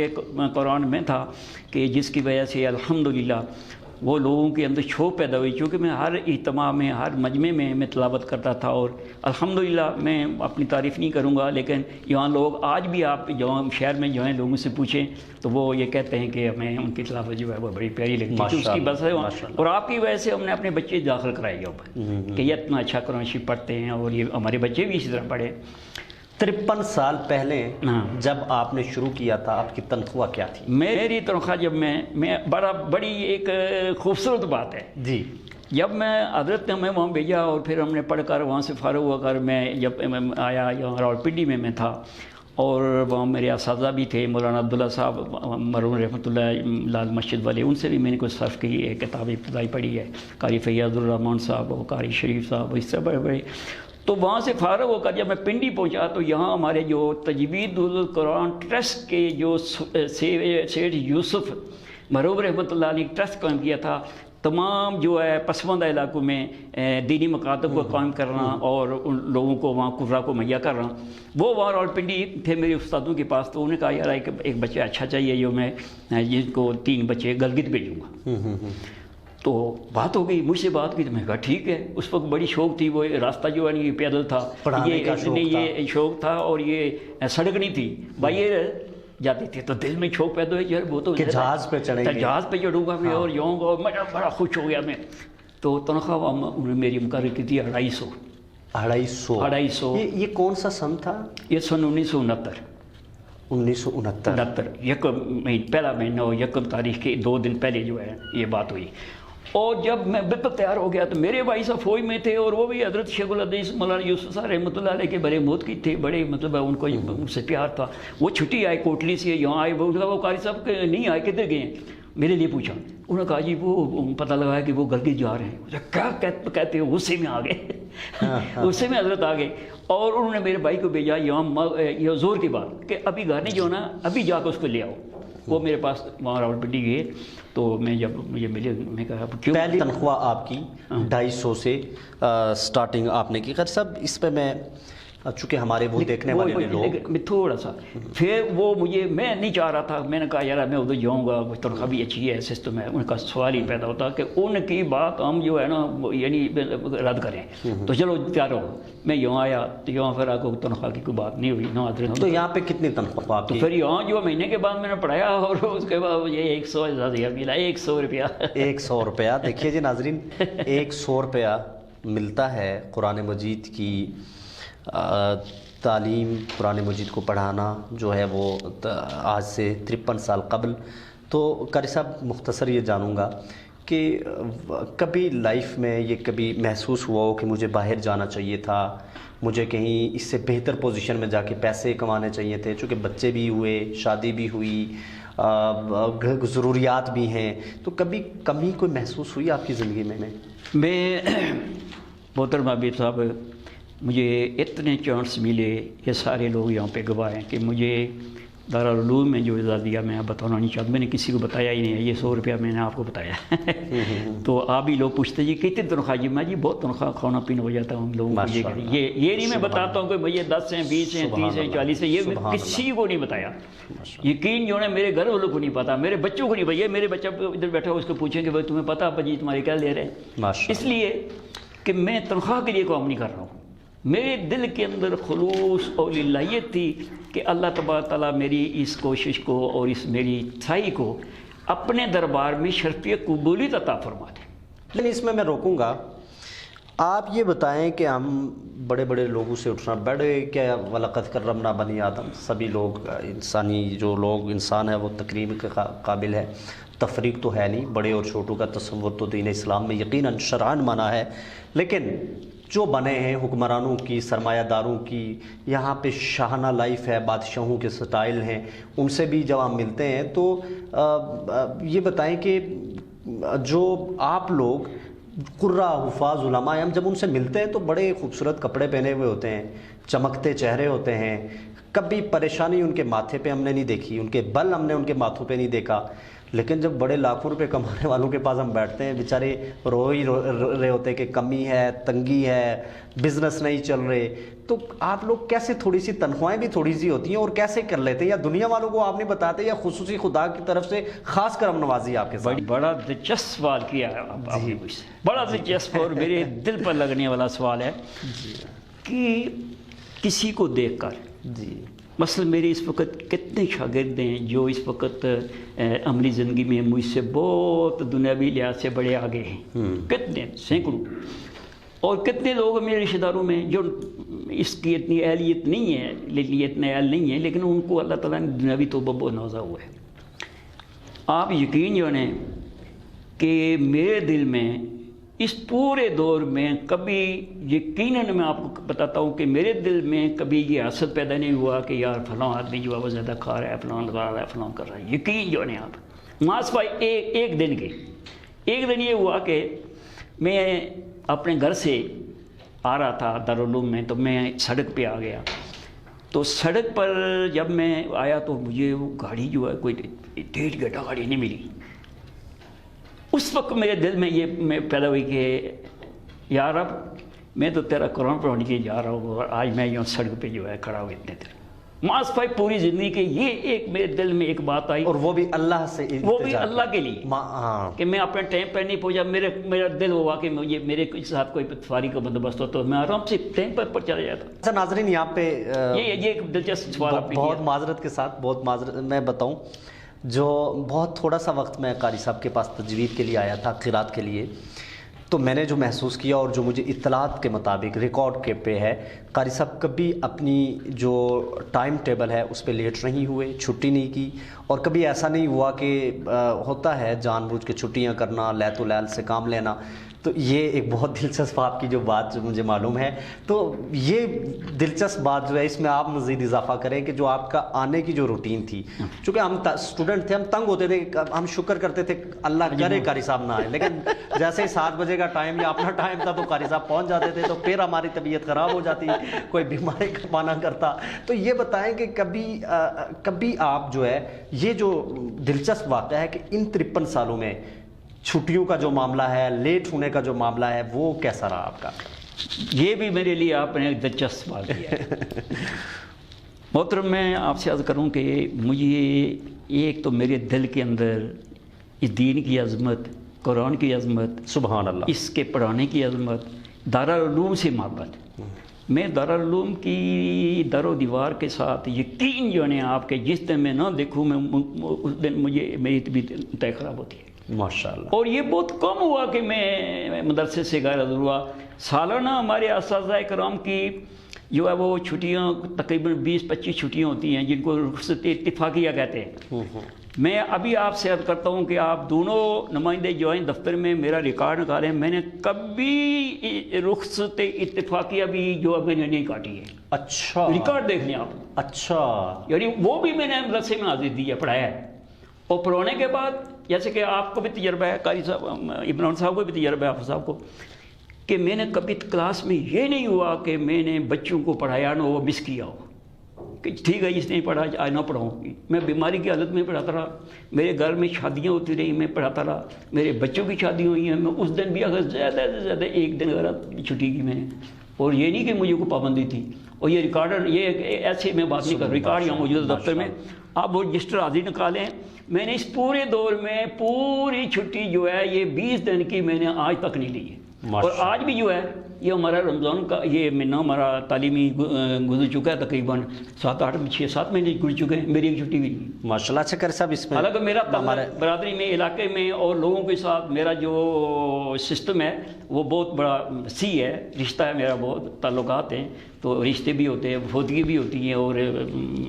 قرآن میں تھا کہ جس کی وجہ سے الحمدللہ وہ لوگوں کے اندر شوق پیدا ہوئی. چونکہ میں ہر اجتماع میں، ہر مجمع میں تلاوت کرتا تھا، اور الحمدللہ میں اپنی تعریف نہیں کروں گا، لیکن یہاں لوگ آج بھی، آپ جہاں شہر میں جو ہیں لوگوں سے پوچھیں تو وہ یہ کہتے ہیں کہ ہمیں ان کی تلاوت جو ہے وہ بڑی پیاری لگتی ہے. اس کی بس ہے، اور آپ کی وجہ سے ہم نے اپنے بچے داخل کرائے یہاں پر کہ یہ اتنا اچھا قرآن شریف پڑھتے ہیں، اور یہ ہمارے بچے بھی اسی طرح پڑھے. 53 سال پہلے جب آپ نے شروع کیا تھا، آپ کی تنخواہ کیا تھی؟ میری تنخواہ جب میں بڑی ایک خوبصورت بات ہے جی، جب میں حضرت نے ہمیں وہاں بھیجا اور پھر ہم نے پڑھ کر وہاں سے فارغ ہوا کر میں جب آیا یہاں راولپنڈی میں تھا، اور وہاں میرے اساتذہ بھی تھے، مولانا عبداللہ صاحب مرحوم رحمۃ اللہ لال مسجد والے، ان سے بھی میں نے کچھ صرف کی ایک کتاب ابتدائی پڑھی ہے، قاری فیاض الرحمان صاحب اور قاری شریف صاحب، اس طرح بڑے بڑے. تو وہاں سے فارغ ہو کر جب میں پنڈی پہنچا تو یہاں ہمارے جو تجوید القرآن ٹرسٹ کے جو سیٹھ یوسف مرحوم رحمۃ اللہ نے ٹرسٹ قائم کیا تھا، تمام جو ہے پسماندہ علاقوں میں دینی مکاتب کو قائم کرنا اور ان لوگوں کو وہاں قرا کو مہیا کرنا. وہ وہاں راولپنڈی تھے میرے استادوں کے پاس، تو انہوں نے کہا یار ایک بچہ اچھا چاہیے جو میں جن کو 3 بچے گلگت بھیجوں گا. تو بات ہو گئی، مجھ سے بات کی تو میں نے کہا ٹھیک ہے. اس وقت بڑی شوق تھی، وہ راستہ جو ہے یہ پیدل تھا، یہ شوق تھا، اور یہ سڑک نہیں تھی، بھائی جاتے تھے تو دل میں شوق پیدا ہوئی، یار وہ تو جہاز پہ چڑھیں گے، جہاز پہ چڑھوں گا میں اور جاؤں گا، اور میں بڑا خوش ہو گیا میں. تو تنخواہ انہوں نے میری مقرر کی تھی 250. یہ کون سا سن تھا؟ یہ سن 1969. 1969 پہلا مہینہ اور 1 تاریخ کے 2 دن پہلے جو ہے یہ بات ہوئی. اور جب میں بالکل تیار ہو گیا تو میرے بھائی صاحب فوج میں تھے، اور وہ بھی حضرت شیخ الحدیث مولانا یوسف صاحب رحمۃ اللہ علیہ کے بڑے محتقی تھے، بڑے مطلب ان کو ان سے پیار تھا. وہ چھٹی آئے کوٹلی سے، یہاں آئے، وہ قاری صاحب نہیں آئے، کدھر گئے ہیں؟ میرے لیے پوچھا. انہوں نے کہا جی وہ پتہ لگایا کہ وہ گلگت جا رہے ہیں. کیا کہتے ہیں؟ غصے میں آ گئے، غصے میں حضرت آ گئے. اور انہوں نے میرے بھائی کو بھیجا یہاں یہ زور کی بات کہ ابھی گھر نہیں جو نا، ابھی جا کے اس کو لے آؤ. وہ میرے پاس وہاں راولپنڈی گئے تو میں جب مجھے ملے میں کہا کیوں پہلی تنخواہ آپ کی 250 سے سٹارٹنگ آپ نے کی. خیر صاحب اس پہ میں چونکہ ہمارے وہ دیکھنے والے لوگ میں تھوڑا سا پھر وہ مجھے میں نہیں چاہ رہا تھا. میں نے کہا یار میں ادھر جاؤں گا, تنخواہ بھی اچھی ہے, سسٹم ہے. ان کا سوال ہی پیدا ہوتا کہ ان کی بات ہم جو ہے نا یعنی رد کریں. تو چلو تیار ہو. میں یہاں آیا تو یہاں پھر آپ کو تنخواہ کی کوئی بات نہیں ہوئی نہ. تو یہاں پہ کتنی تنخواہ آپ تو کی؟ پھر یہاں جو مہینے کے بعد میں نے پڑھایا اور اس کے بعد مجھے 100 ملا. 100 روپیہ 100 روپیہ. دیکھیے جی ناظرین 100 روپیہ ملتا ہے قرآن مجید کی تعلیم, قرآن مجید کو پڑھانا جو ہے وہ آج سے 53 سال قبل. تو قاری صاحب مختصر یہ جانوں گا کہ کبھی لائف میں یہ کبھی محسوس ہوا ہو کہ مجھے باہر جانا چاہیے تھا, مجھے کہیں اس سے بہتر پوزیشن میں جا کے پیسے کمانے چاہیے تھے, چونکہ بچے بھی ہوئے, شادی بھی ہوئی, ضروریات بھی ہیں, تو کبھی کمی کوئی محسوس ہوئی آپ کی زندگی میں؟ میں محترم حبیب صاحب مجھے اتنے چانس ملے, یہ سارے لوگ یہاں پہ گواہ ہیں کہ مجھے دارالعلوم میں جو اعزاز دیا میں بتانا نہیں چاہتا. میں نے کسی کو بتایا ہی نہیں ہے. یہ 100 روپیہ میں نے آپ کو بتایا. تو آپ بھی لوگ پوچھتے جی کتنی تنخواہ؟ جی میں جی بہت تنخواہ, کھانا پینا ہو جاتا ہوں لوگوں کو. یہ نہیں میں بتاتا ہوں کہ بھائی 10 ہیں, 20 ہیں, 30 ہیں, 40 ہیں. یہ میں کسی کو نہیں بتایا. یقین جو ہے میرے گھر والوں کو نہیں پتا, میرے بچوں کو نہیں. بھائی میرے بچہ ادھر بیٹھا ہو اس کو پوچھیں کہ بھائی تمہیں پتا ابا جی تمہارے کیا لے رہے ہیں. اس لیے کہ میں تنخواہ کے لیے کام نہیں کر رہا ہوں. میرے دل کے اندر خلوص اور للہیت تھی کہ اللہ تبارک تعالیٰ میری اس کوشش کو اور اس میری سعی کو اپنے دربار میں شرفِ قبولیت عطا فرما دے. لیکن اس میں روکوں گا. آپ یہ بتائیں کہ ہم بڑے بڑے لوگوں سے اٹھنا بڑے کیا وَلَقَدْ كَرَّمْنَا بَنِي آدم, سبھی لوگ انسانی جو لوگ انسان ہے وہ تکریم کے قابل ہے. تفریق تو ہے نہیں, بڑے اور چھوٹوں کا تصور تو دین اسلام میں یقیناً شرعاً منع ہے. لیکن جو بنے ہیں حکمرانوں کی, سرمایہ داروں کی, یہاں پہ شاہانہ لائف ہے, بادشاہوں کے سٹائل ہیں, ان سے بھی جب ہم ملتے ہیں تو یہ بتائیں کہ جو آپ لوگ قراء, حفاظ, علماء, ہم جب ان سے ملتے ہیں تو بڑے خوبصورت کپڑے پہنے ہوئے ہوتے ہیں, چمکتے چہرے ہوتے ہیں, کبھی پریشانی ان کے ماتھے پہ ہم نے نہیں دیکھی, ان کے بل ہم نے ان کے ماتھوں پہ نہیں دیکھا. لیکن جب بڑے لاکھوں روپے کمانے والوں کے پاس ہم بیٹھتے ہیں, بیچارے رو ہی رہے ہوتے کہ کمی ہے, تنگی ہے, بزنس نہیں چل رہے. تو آپ لوگ کیسے, تھوڑی سی تنخواہیں بھی تھوڑی سی ہوتی ہیں اور کیسے کر لیتے ہیں, یا دنیا والوں کو آپ نہیں بتاتے, یا خصوصی خدا کی طرف سے خاص کرم نوازی آپ کے ساتھ؟ بڑا دلچسپ سوال کیا ہے آپ نے مجھ سے, بڑا دلچسپ اور میرے دل پر لگنے والا سوال ہے کہ کسی کو دیکھ کر مثلا میرے اس وقت کتنے شاگرد ہیں جو اس وقت عملی زندگی میں مجھ سے بہت دنیاوی لحاظ سے بڑے آگے ہیں, کتنے سینکڑوں. اور کتنے لوگ میرے رشتہ داروں میں جو اس کی اتنی اہلیت نہیں ہے, لیکن اتنے اہل نہیں ہیں, لیکن ان کو اللہ تعالیٰ نے دنیاوی توبہ بہت نوازا ہوا ہے. آپ یقین جانیں کہ میرے دل میں اس پورے دور میں کبھی یقیناً میں آپ کو بتاتا ہوں کہ میرے دل میں کبھی یہ حسد پیدا نہیں ہوا کہ یار فلاں آدمی جو ہے وہ زیادہ کھا رہا ہے, فلاں لگا رہا ہے, فلاں کر رہا ہے. یقین جو ہے آپ ماسپائی ایک دن یہ ہوا کہ میں اپنے گھر سے آ رہا تھا دارالعلوم میں, تو میں سڑک پہ آ گیا. تو سڑک پر جب میں آیا تو مجھے وہ گاڑی جو ہے کوئی 1.5 گھنٹہ گاڑی نہیں ملی. اس وقت میرے دل میں یہ پیدا ہوئی کہ یار اب میں تو تیرا قرآن پڑھنے کے لیے جا رہا ہوں, اور آج میں یوں سڑک پہ جو ہے کھڑا ہوں اتنے دیر. ماس پائی پوری زندگی کے یہ ایک میرے دل میں ایک بات آئی, اور وہ بھی اللہ سے, وہ بھی اللہ کے لیے کہ میں اپنے ٹائم پہ نہیں پہنچا. میرا دل ہوا کہ مجھے میرے ساتھ کوئی سواری کا بندوبست ہو تو میں آرام سے ٹائم پر چلا جاتا. اچھا ناظرین, یہاں پہ یہ ایک دلچسپ سوال بہت معذرت کے ساتھ, بہت معذرت میں بتاؤں, جو بہت تھوڑا سا وقت میں قاری صاحب کے پاس تجوید کے لیے آیا تھا, قرات کے لیے, تو میں نے جو محسوس کیا اور جو مجھے اطلاعات کے مطابق ریکارڈ کے پہ ہے, قاری صاحب کبھی اپنی جو ٹائم ٹیبل ہے اس پہ لیٹ نہیں ہوئے, چھٹی نہیں کی, اور کبھی ایسا نہیں ہوا کہ ہوتا ہے جان بوجھ کے چھٹیاں کرنا, لیت و لیل سے کام لینا, تو یہ ایک بہت دلچسپ آپ کی جو بات جو مجھے معلوم ہے، تو یہ دلچسپ بات جو ہے اس میں آپ مزید اضافہ کریں کہ جو آپ کا آنے کی جو روٹین تھی، چونکہ ہم اسٹوڈنٹ تھے، ہم تنگ ہوتے تھے، ہم شکر کرتے تھے اللہ کرے قاری صاحب نہ آئے، لیکن جیسے ہی 7 بجے کا ٹائم یا اپنا ٹائم تھا تو قاری صاحب پہنچ جاتے تھے، تو پھر ہماری طبیعت خراب ہو جاتی، کوئی بیماری کا پانا کرتا. تو یہ بتائیں کہ کبھی آپ جو ہے یہ جو دلچسپ واقعہ ہے کہ ان 53 سالوں میں چھٹیوں کا جو معاملہ ہے، لیٹ ہونے کا جو معاملہ ہے، وہ کیسا رہا آپ کا؟ یہ بھی میرے لیے آپ نے ایک دلچسپ سوال کیا ہے. محترم، میں آپ سے عرض کروں کہ مجھے ایک تو میرے دل کے اندر اس دین کی عظمت، قرآن کی عظمت، سبحان اللہ، اس کے پڑھانے کی عظمت، دارالعلوم سے محبت. میں دارالعلوم کی در و دیوار کے ساتھ یقین جو ہے آپ کے جس دن میں نہ دیکھوں میں اس دن مجھے میری طبیعت انتہائی خراب ہوتی ہے. ماشاء اللہ. اور یہ بہت کم ہوا کہ میں مدرسے سے غیر حاضر ہوا. سالانہ ہمارے اساتذہ کرام کی جو ہے وہ چھٹیاں تقریباً 20-25 چھٹیاں ہوتی ہیں جن کو رخصت اتفاقیہ کہتے ہیں. میں ابھی آپ سے عرض کرتا ہوں کہ آپ دونوں نمائندے جو ہیں دفتر میں میرا ریکارڈ نکالیں، میں نے کبھی رخصت اتفاقیہ بھی جو ہے میں نے نہیں کاٹی ہے. اچھا، ریکارڈ دیکھ لیں آپ. اچھا، یعنی وہ بھی میں نے مدرسے میں حاضری دی ہے، پڑھایا ہے. اور پڑھانے کے بعد جیسے کہ آپ کو بھی تجربہ ہے، قاری صاحب عمران صاحب کو بھی تجربہ ہے، حافظ صاحب کو، کہ میں نے کبھی کلاس میں یہ نہیں ہوا کہ میں نے بچوں کو پڑھایا نہ وہ مس کیا ہو کہ ٹھیک ہے اس نے پڑھا آج نہ پڑھاؤں. میں بیماری کی حالت میں پڑھاتا رہا، میرے گھر میں شادیاں ہوتی رہی، میں پڑھاتا رہا، میرے بچوں کی شادی ہوئی ہیں، میں اس دن بھی اگر زیادہ سے زیادہ ایک دن اگر چھٹی کی میں نے. اور یہ نہیں کہ مجھے کوئی پابندی تھی. اور یہ ریکارڈر یہ ایسے میں بات نہیں کر، ریکارڈ یہاں موجود ہے دفتر میں، آپ وہ رجسٹر حاضری نکالیں. میں نے اس پورے دور میں پوری چھٹی جو ہے یہ 20 دن کی میں نے آج تک نہیں لی ہے. اور آج بھی جو ہے یہ ہمارا رمضان کا یہ مہینہ ہمارا تعلیمی گزر چکا ہے، تقریباً 7-8-6-7 مہینے گزر چکے ہیں، میری ایک چھٹی بھی نہیں. ماشاء اللہ. اچھا قاری صاحب، اس میں حالانکہ میرا برادری میں، علاقے میں اور لوگوں کے ساتھ میرا جو سسٹم ہے وہ بہت بڑا وسیع ہے، رشتہ ہے میرا، بہت تعلقات ہیں، تو رشتے بھی ہوتے ہیں، وفودگی بھی ہوتی ہیں اور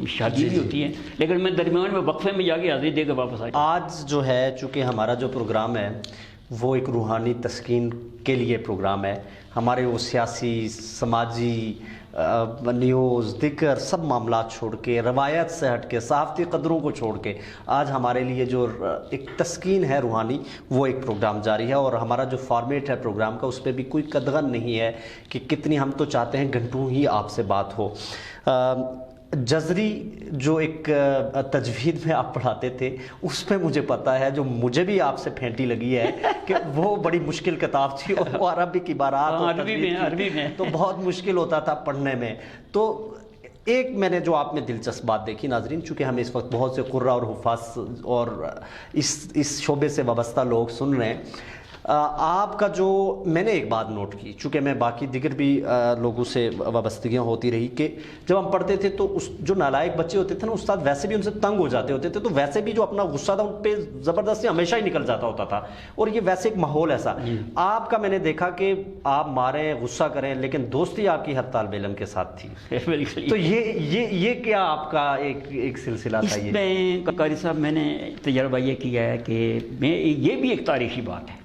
شادی بھی ہوتی ہیں، لیکن میں درمیان میں وقفے میں جا کے حاضری دے کے واپس آ جاتا. آج جو ہے چونکہ ہمارا جو پروگرام ہے وہ ایک روحانی تسکین کے لیے پروگرام ہے. ہمارے وہ سیاسی، سماجی، نیوز، ذکر سب معاملات چھوڑ کے، روایت سے ہٹ کے، صحافتی قدروں کو چھوڑ کے آج ہمارے لیے جو ایک تسکین ہے روحانی، وہ ایک پروگرام جاری ہے. اور ہمارا جو فارمیٹ ہے پروگرام کا اس پہ بھی کوئی قدغن نہیں ہے کہ کتنی، ہم تو چاہتے ہیں گھنٹوں ہی آپ سے بات ہو. جزری جو ایک تجوید میں آپ پڑھاتے تھے اس میں مجھے پتہ ہے، جو مجھے بھی آپ سے پھینٹی لگی ہے کہ وہ بڑی مشکل کتاب تھی، اور وہ عربی کی عبارات عربی میں تو بہت مشکل ہوتا تھا پڑھنے میں. تو ایک میں نے جو آپ میں دلچسپ بات دیکھی ناظرین، چونکہ ہمیں اس وقت بہت سے قراء اور حفاظ اور اس شعبے سے وابستہ لوگ سن رہے ہیں، آپ کا جو میں نے ایک بات نوٹ کی، چونکہ میں باقی دیگر بھی لوگوں سے وابستگیاں ہوتی رہی، کہ جب ہم پڑھتے تھے تو اس جو نالائق بچے ہوتے تھے نا استاد، ویسے بھی ان سے تنگ ہو جاتے ہوتے تھے، تو ویسے بھی جو اپنا غصہ تھا ان پہ زبردستی ہمیشہ ہی نکل جاتا ہوتا تھا. اور یہ ویسے ایک ماحول ایسا آپ کا میں نے دیکھا کہ آپ ماریں، غصہ کریں، لیکن دوستی آپ کی ہر طالب علم کے ساتھ تھی. تو یہ کیا آپ کا ایک سلسلہ تھا؟ اس میں قاری صاحب میں نے تجربہ یہ کیا ہے کہ یہ بھی ایک تاریخی بات ہے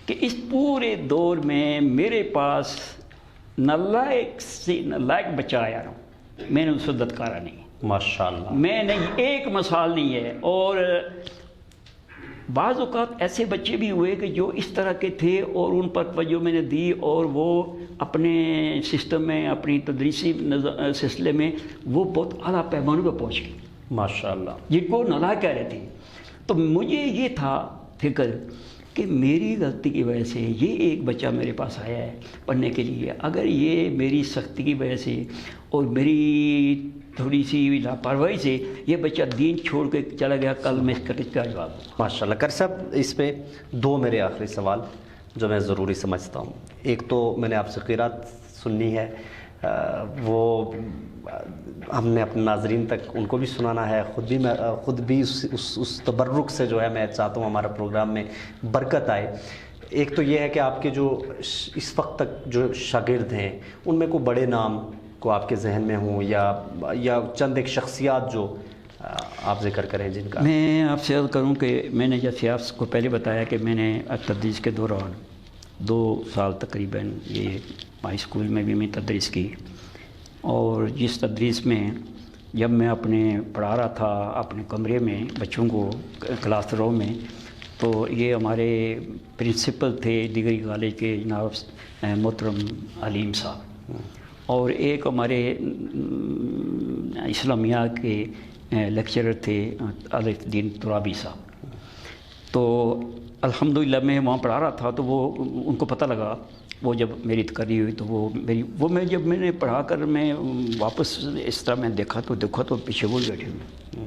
کہ اس پورے دور میں میرے پاس نالائق سے نالائق بچہ آیا رہا ہوں، میں نے اس کو دتکارا نہیں. ماشاءاللہ. میں نہیں، ایک مثال نہیں ہے. اور بعض اوقات ایسے بچے بھی ہوئے کہ جو اس طرح کے تھے اور ان پر توجہ میں نے دی، اور وہ اپنے سسٹم میں، اپنی تدریسی سلسلے میں وہ بہت اعلیٰ پیمانوں پہ پہنچ گئے ماشاءاللہ، جن کو نالائق کہہ رہے تھے. تو مجھے یہ تھا فکر کہ میری غلطی کی وجہ سے یہ ایک بچہ میرے پاس آیا ہے پڑھنے کے لیے، اگر یہ میری سختی کی وجہ سے اور میری تھوڑی سی لاپرواہی سے یہ بچہ دین چھوڑ کے چلا گیا، کل میں اس کا کیا جواب دوں؟ ماشاءاللہ. قاری صاحب، اس پہ دو میرے آخری سوال جو میں ضروری سمجھتا ہوں. ایک تو میں نے آپ سے قرات سننی ہے، وہ ہم نے اپنے ناظرین تک ان کو بھی سنانا ہے، خود بھی اس تبرک سے جو ہے میں چاہتا ہوں ہمارا پروگرام میں برکت آئے. ایک تو یہ ہے کہ آپ کے جو اس وقت تک جو شاگرد ہیں ان میں کوئی بڑے نام کو آپ کے ذہن میں ہوں یا چند ایک شخصیات جو آپ ذکر کریں جن کا. میں آپ سے عرض کروں کہ میں نے جیسے آپ کو پہلے بتایا کہ میں نے تدریس کے دوران 2 سال تقریباً یہ ہائی اسکول میں بھی میں تدریس کی، اور جس تدریس میں جب میں اپنے پڑھا رہا تھا اپنے کمرے میں بچوں کو کلاس روم میں، تو یہ ہمارے پرنسپل تھے ڈگری کالج کے جناب محترم علیم صاحب، اور ایک ہمارے اسلامیہ کے لیکچرر تھے علی الدین ترابی صاحب۔ تو الحمدللہ میں وہاں پڑھا رہا تھا، تو وہ ان کو پتہ لگا، وہ جب میری تقرری ہوئی تو جب میں نے پڑھا کر میں واپس اس طرح میں دیکھا تو پیچھے وہ بیٹھے ہوئے۔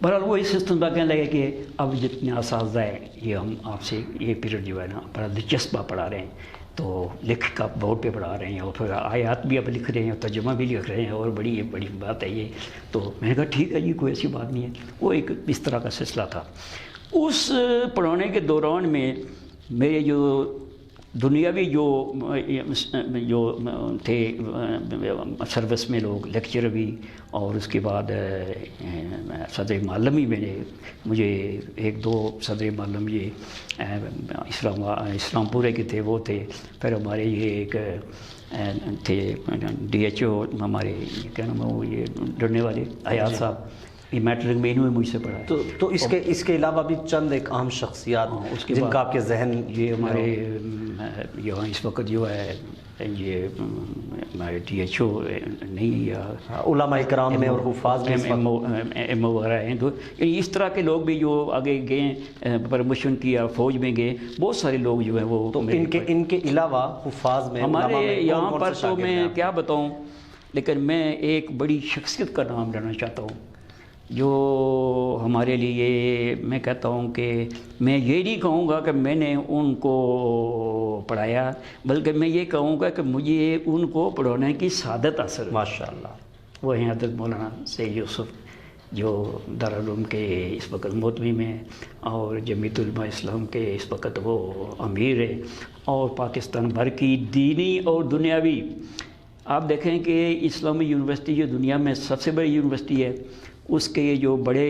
بہرحال وہ اس استنبا کہنے لگے کہ اب جتنے اساتذہ ہیں یہ ہم آپ سے یہ پیریڈ جو ہے نا بڑا دلچسپا پڑھا رہے ہیں، تو لکھ کا بورڈ پہ پڑھا رہے ہیں، اور پھر آیات بھی اب لکھ رہے ہیں اور ترجمہ بھی لکھ رہے ہیں، اور بڑی بات ہے یہ۔ تو میں نے کہا ٹھیک ہے جی، کوئی ایسی بات نہیں ہے۔ وہ ایک اس طرح کا سلسلہ تھا۔ اس پڑھانے کے دوران میں میرے جو دنیاوی جو تھے سروس میں لوگ، لیکچر بھی، اور اس کے بعد صدر معلم ہی مجھے 1-2 صدر معلم یہ اسلام پورے کے تھے، وہ تھے۔ پھر ہمارے یہ ایک تھے DHO ہمارے کیا نام ہے وہ یہ ڈرنے والے ایاز صاحب، یہ میٹرک میں انہوں نے مجھ سے پڑھا ہے۔ تو اس کے علاوہ بھی چند ایک اہم شخصیات جن کا آپ کے ذہن یہ ہمارے یہاں اس وقت جو ہے یہ ہمارے DHO نہیں یا علماء اکرام میں اور حفاظ میں وغیرہ ہیں، تو اس طرح کے لوگ بھی جو آگے گئے پرموشن کیا، فوج میں گئے، بہت سارے لوگ جو ہیں وہ تو ان کے علاوہ حفاظ میں ہمارے یہاں پر تو میں کیا بتاؤں، لیکن میں ایک بڑی شخصیت کا نام لینا چاہتا ہوں جو ہمارے لیے، میں کہتا ہوں کہ میں یہ نہیں کہوں گا کہ میں نے ان کو پڑھایا، بلکہ میں یہ کہوں گا کہ مجھے ان کو پڑھانے کی سعادت حاصل۔ ماشاءاللہ۔ وہ ہیں حضرت مولانا سید یوسف، جو دارالعلوم کے اس وقت موتوی میں، اور جمعیت علماء اسلام کے اس وقت وہ امیر ہیں، اور پاکستان بھر کی دینی اور دنیاوی، آپ دیکھیں کہ اسلامی یونیورسٹی جو دنیا میں سب سے بڑی یونیورسٹی ہے، اس کے جو بڑے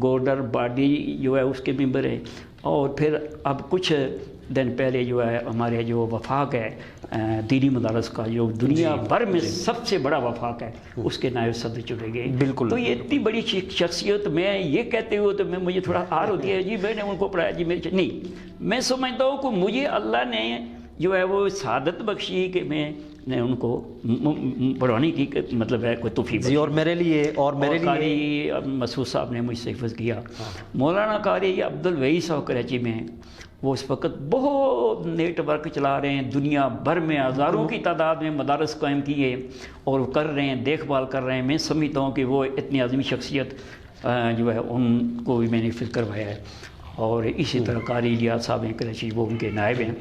گورنر باڈی جو ہے اس کے ممبر ہیں، اور پھر اب کچھ دن پہلے جو ہے ہمارے جو وفاق ہے دینی مدارس کا، جو دنیا بھر میں سب سے بڑا وفاق ہے، اس کے نائب صدر چنے گئے۔ بالکل۔ تو یہ اتنی بڑی شخصیت، میں یہ کہتے ہوئے تو مجھے تھوڑا آر ہوتی ہے جی میں نے ان کو پڑھایا جی میرے نہیں، میں سمجھتا ہوں کہ مجھے اللہ نے جو ہے وہ سعادت بخشی کہ میں نے ان کو پڑھانے کی مطلب ہے کوئی توفیق جی، اور میرے لیے قاری مسعود صاحب نے مجھ سے حفظ کیا، مولانا قاری عبدالوہی صاحب کراچی میں، وہ اس وقت بہت نیٹ ورک چلا رہے ہیں، دنیا بھر میں ہزاروں کی تعداد میں مدارس قائم کیے اور کر رہے ہیں، دیکھ بھال کر رہے ہیں۔ میں سمجھتا ہوں کہ وہ اتنی عظیم شخصیت جو ہے ان کو بھی میں نے حفظ کروایا ہے، اور اسی طرح قاری الیاس صاحب ہیں کراچی، وہ ان کے نائب ہیں۔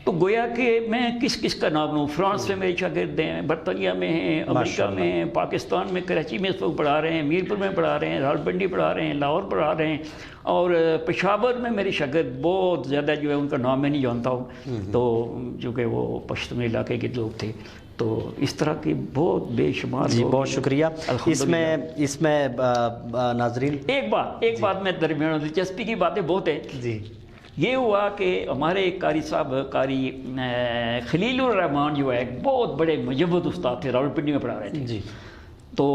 تو گویا کہ میں کس کا نام لوں، فرانس میں میرے شاگرد ہیں، برطانیہ میں ہیں، امریکہ میں ہیں، پاکستان میں کراچی میں اس وقت پڑھا رہے ہیں، میرپور میں پڑھا رہے ہیں، راولپنڈی پڑھا رہے ہیں، لاہور پڑھا رہے ہیں، اور پشاور میں میرے شاگرد بہت زیادہ جو ہے ان کا نام میں نہیں جانتا ہوں، تو چونکہ وہ پشتون علاقے کے لوگ تھے، تو اس طرح کی بہت بے شمار۔ جی بہت شکریہ۔ اس میں ناظرین ایک بات میں درمیان، دلچسپی کی باتیں بہت ہیں جی، یہ ہوا کہ ہمارے قاری صاحب قاری خلیل الرحمان جو ہے بہت بڑے مجود استاد تھے، راولپنڈی میں پڑھا رہے تھے جی، تو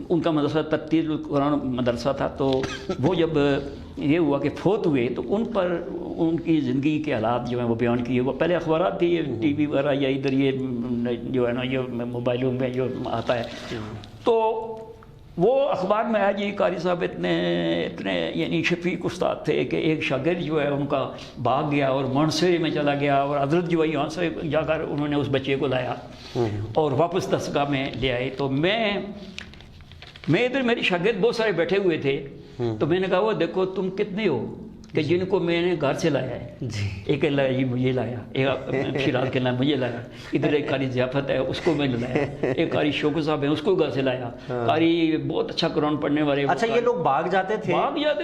ان کا مدرسہ ترتیل القرآن مدرسہ تھا، تو وہ جب یہ ہوا کہ فوت ہوئے تو ان پر ان کی زندگی کے حالات جو ہیں وہ بیان کیے، وہ پہلے اخبارات تھی، ٹی وی وغیرہ یا ادھر یہ جو ہے نا یہ موبائلوں میں جو آتا ہے، تو وہ اخبار میں آیا جی قاری صاحب اتنے یعنی شفیق استاد تھے کہ ایک شاگرد جو ہے ان کا بھاگ گیا اور مانسیری میں چلا گیا، اور حضرت جو ہے یہاں سے جا کر انہوں نے اس بچے کو لایا اور واپس دستگاہ میں لے آئے۔ تو میں ادھر میرے شاگرد بہت سارے بیٹھے ہوئے تھے، تو میں نے کہا وہ دیکھو تم کتنے ہو کہ جن کو میں نے گھر سے لایا ہے، ایک اللہ جی مجھے لایا، ایک شیراز کے نام مجھے لایا، ادھر ایک قاری ضیافت ہے اس کو میں نے لایا، ایک قاری شوکو صاحب ہیں اس کو گھر سے لایا، قاری بہت اچھا قرآن پڑھنے والے۔ اچھا یہ لوگ بھاگ جاتے تھے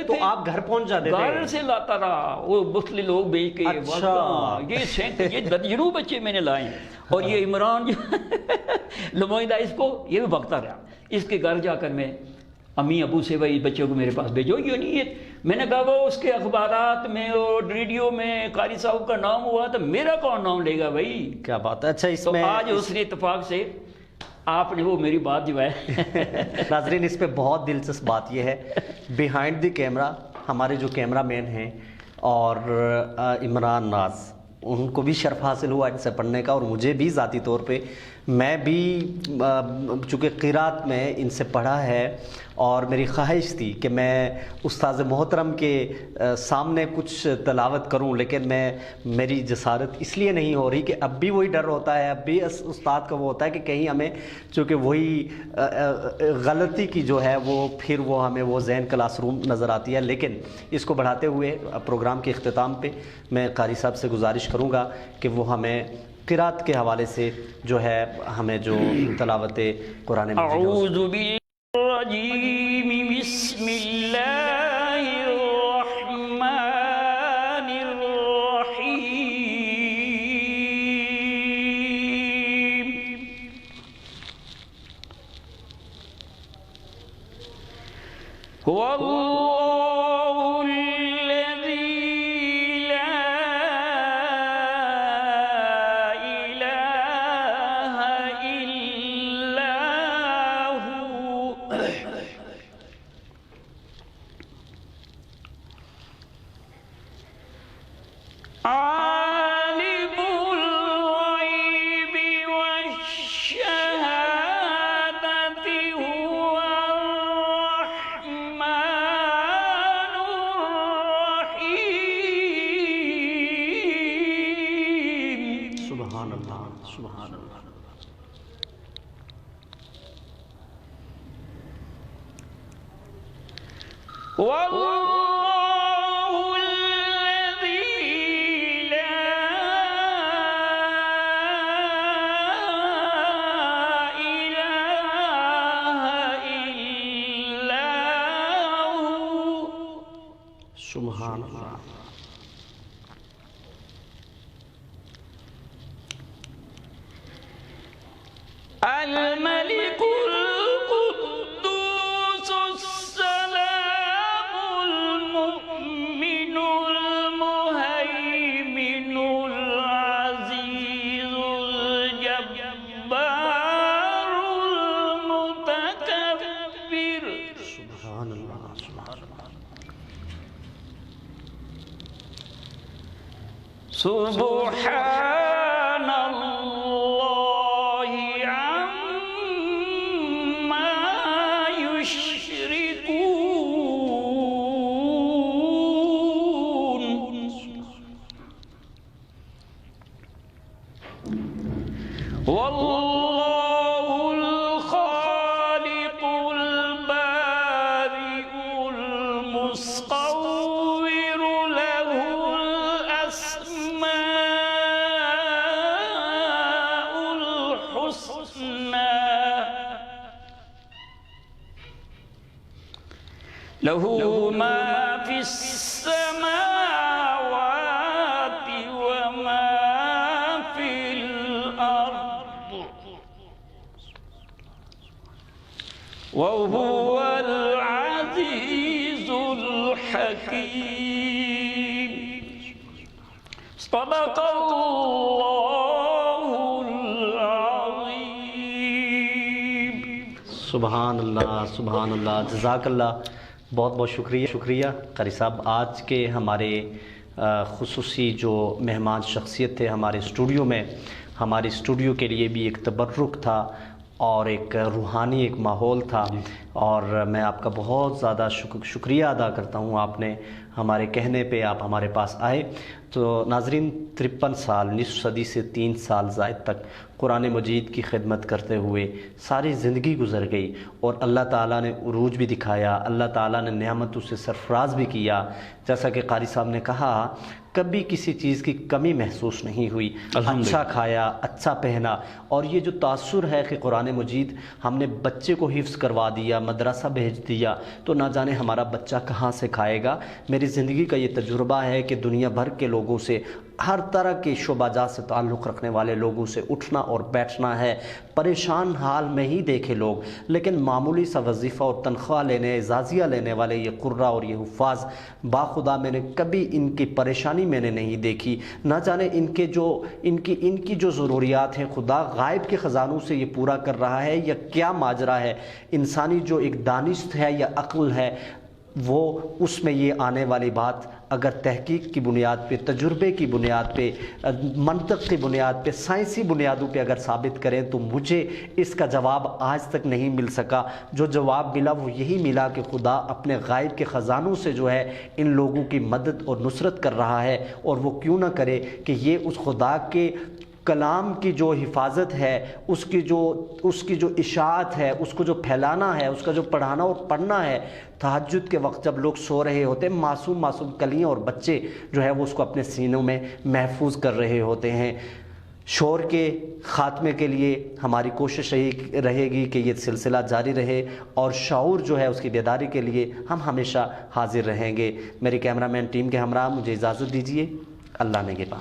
تو آپ گھر پہنچ جاتے تھے؟ گھر سے لاتا رہا وہ مسلم لوگ بھیج کے، یہ درجنوں بچے میں نے لائے ہیں، اور یہ عمران جو نمائندہ اس کو یہ بھی بھگتا رہا، اس کے گھر جا کر میں امی ابو سے بھائی بچوں کو میرے پاس بھیجو، یہ نہیں میں نے کہا وہ اس کے اخبارات میں اور ریڈیو میں قاری صاحب کا نام ہوا تو میرا کون نام لے گا بھائی؟ کیا بات ہے. اچھا اس تو میں آج اس نے اتفاق سے آپ نے وہ میری بات جو ہے ناظرین اس پہ بہت دلچسپ بات یہ ہے، بیہائنڈ دی کیمرہ ہمارے جو کیمرہ مین ہیں اور عمران ناز، ان کو بھی شرف حاصل ہوا ان سے پڑھنے کا، اور مجھے بھی ذاتی طور پہ میں بھی چونکہ قرات میں ان سے پڑھا ہے، اور میری خواہش تھی کہ میں استاذ محترم کے سامنے کچھ تلاوت کروں، لیکن میری جسارت اس لیے نہیں ہو رہی کہ اب بھی وہی ڈر ہوتا ہے، اب بھی استاد کا وہ ہوتا ہے کہ کہیں ہمیں چونکہ وہی غلطی کی جو ہے وہ پھر وہ ہمیں وہ ذہن کلاس روم نظر آتی ہے. لیکن اس کو بڑھاتے ہوئے پروگرام کے اختتام پہ میں قاری صاحب سے گزارش کروں گا کہ وہ ہمیں قرات کے حوالے سے جو ہے ہمیں جو تلاوت قرآن مجید اعوذ بالرجیم بسم اللہ الرحمن الرحیم. هو اللہ الذی لا الہ الا هو عالم الغیب والشہادۃ هو الرحمن الرحیم. سبحان اللہ سبحان اللہ. واللہ الذی لا الہ الا هو سبحان اللہ. الملك القدوس السلام المؤمن المهيمن العزيز الجبار المتكبر. سبحان اللہ سبحان اللہ. سبحان اللہ عما یشرکون. واللہ الخالق البارئ المصور له الأسماء الحسنى له ما في السماوات وما في الأرض وهو العزيز الحكيم. صدق اللہ العظیم. سبحان اللہ سبحان اللہ. جزاک اللہ. بہت بہت شکریہ قاری صاحب. آج کے ہمارے خصوصی جو مہمان شخصیت تھے ہمارے اسٹوڈیو میں، ہمارے اسٹوڈیو کے لیے بھی ایک تبرک تھا اور ایک روحانی ایک ماحول تھا، اور میں آپ کا بہت زیادہ شکریہ ادا کرتا ہوں. آپ نے ہمارے کہنے پہ آپ ہمارے پاس آئے. تو ناظرین 53 سال، نصف صدی سے 3 سال زائد تک قرآن مجید کی خدمت کرتے ہوئے ساری زندگی گزر گئی، اور اللہ تعالیٰ نے عروج بھی دکھایا، اللہ تعالیٰ نے نعمتوں سے سرفراز بھی کیا. جیسا کہ قاری صاحب نے کہا کبھی کسی چیز کی کمی محسوس نہیں ہوئی، اچھا کھایا، اچھا پہنا. اور یہ جو تاثر ہے کہ قرآن مجید ہم نے بچے کو حفظ کروا دیا، مدرسہ بھیج دیا، تو نہ جانے ہمارا بچہ کہاں سے کھائے گا. میری زندگی کا یہ تجربہ ہے کہ دنیا بھر کے لوگوں سے ہر طرح کے شعبہ سے تعلق رکھنے والے لوگوں سے اٹھنا اور بیٹھنا ہے، پریشان حال میں ہی دیکھے لوگ، لیکن معمولی سا وظیفہ اور تنخواہ لینے، اعزازیہ لینے والے یہ قرہ اور یہ حفاظ، باخدا میں نے کبھی ان کی پریشانی میں نے نہیں دیکھی۔ نہ جانے ان کی جو ضروریات ہیں خدا غائب کے خزانوں سے یہ پورا کر رہا ہے یا کیا ماجرا ہے۔ انسانی جو ایک دانست ہے یا عقل ہے، وہ اس میں یہ آنے والی بات اگر تحقیق کی بنیاد پہ، تجربے کی بنیاد پہ، منطق کی بنیاد پہ، سائنسی بنیادوں پہ اگر ثابت کریں تو مجھے اس کا جواب آج تک نہیں مل سکا۔ جو جواب ملا وہ یہی ملا کہ خدا اپنے غائب کے خزانوں سے جو ہے ان لوگوں کی مدد اور نصرت کر رہا ہے، اور وہ کیوں نہ کرے کہ یہ اس خدا کے کلام کی جو حفاظت ہے، اس کی جو اشاعت ہے، اس کو جو پھیلانا ہے، اس کا جو پڑھانا اور پڑھنا ہے، تہجد کے وقت جب لوگ سو رہے ہوتے ہیں، معصوم کلیاں اور بچے جو ہے وہ اس کو اپنے سینوں میں محفوظ کر رہے ہوتے ہیں۔ شور کے خاتمے کے لیے ہماری کوشش رہے گی کہ یہ سلسلہ جاری رہے، اور شعور جو ہے اس کی بیداری کے لیے ہم ہمیشہ حاضر رہیں گے۔ میری کیمرہ مین ٹیم کے ہمراہ مجھے اجازت دیجیے، اللہ نگہباں۔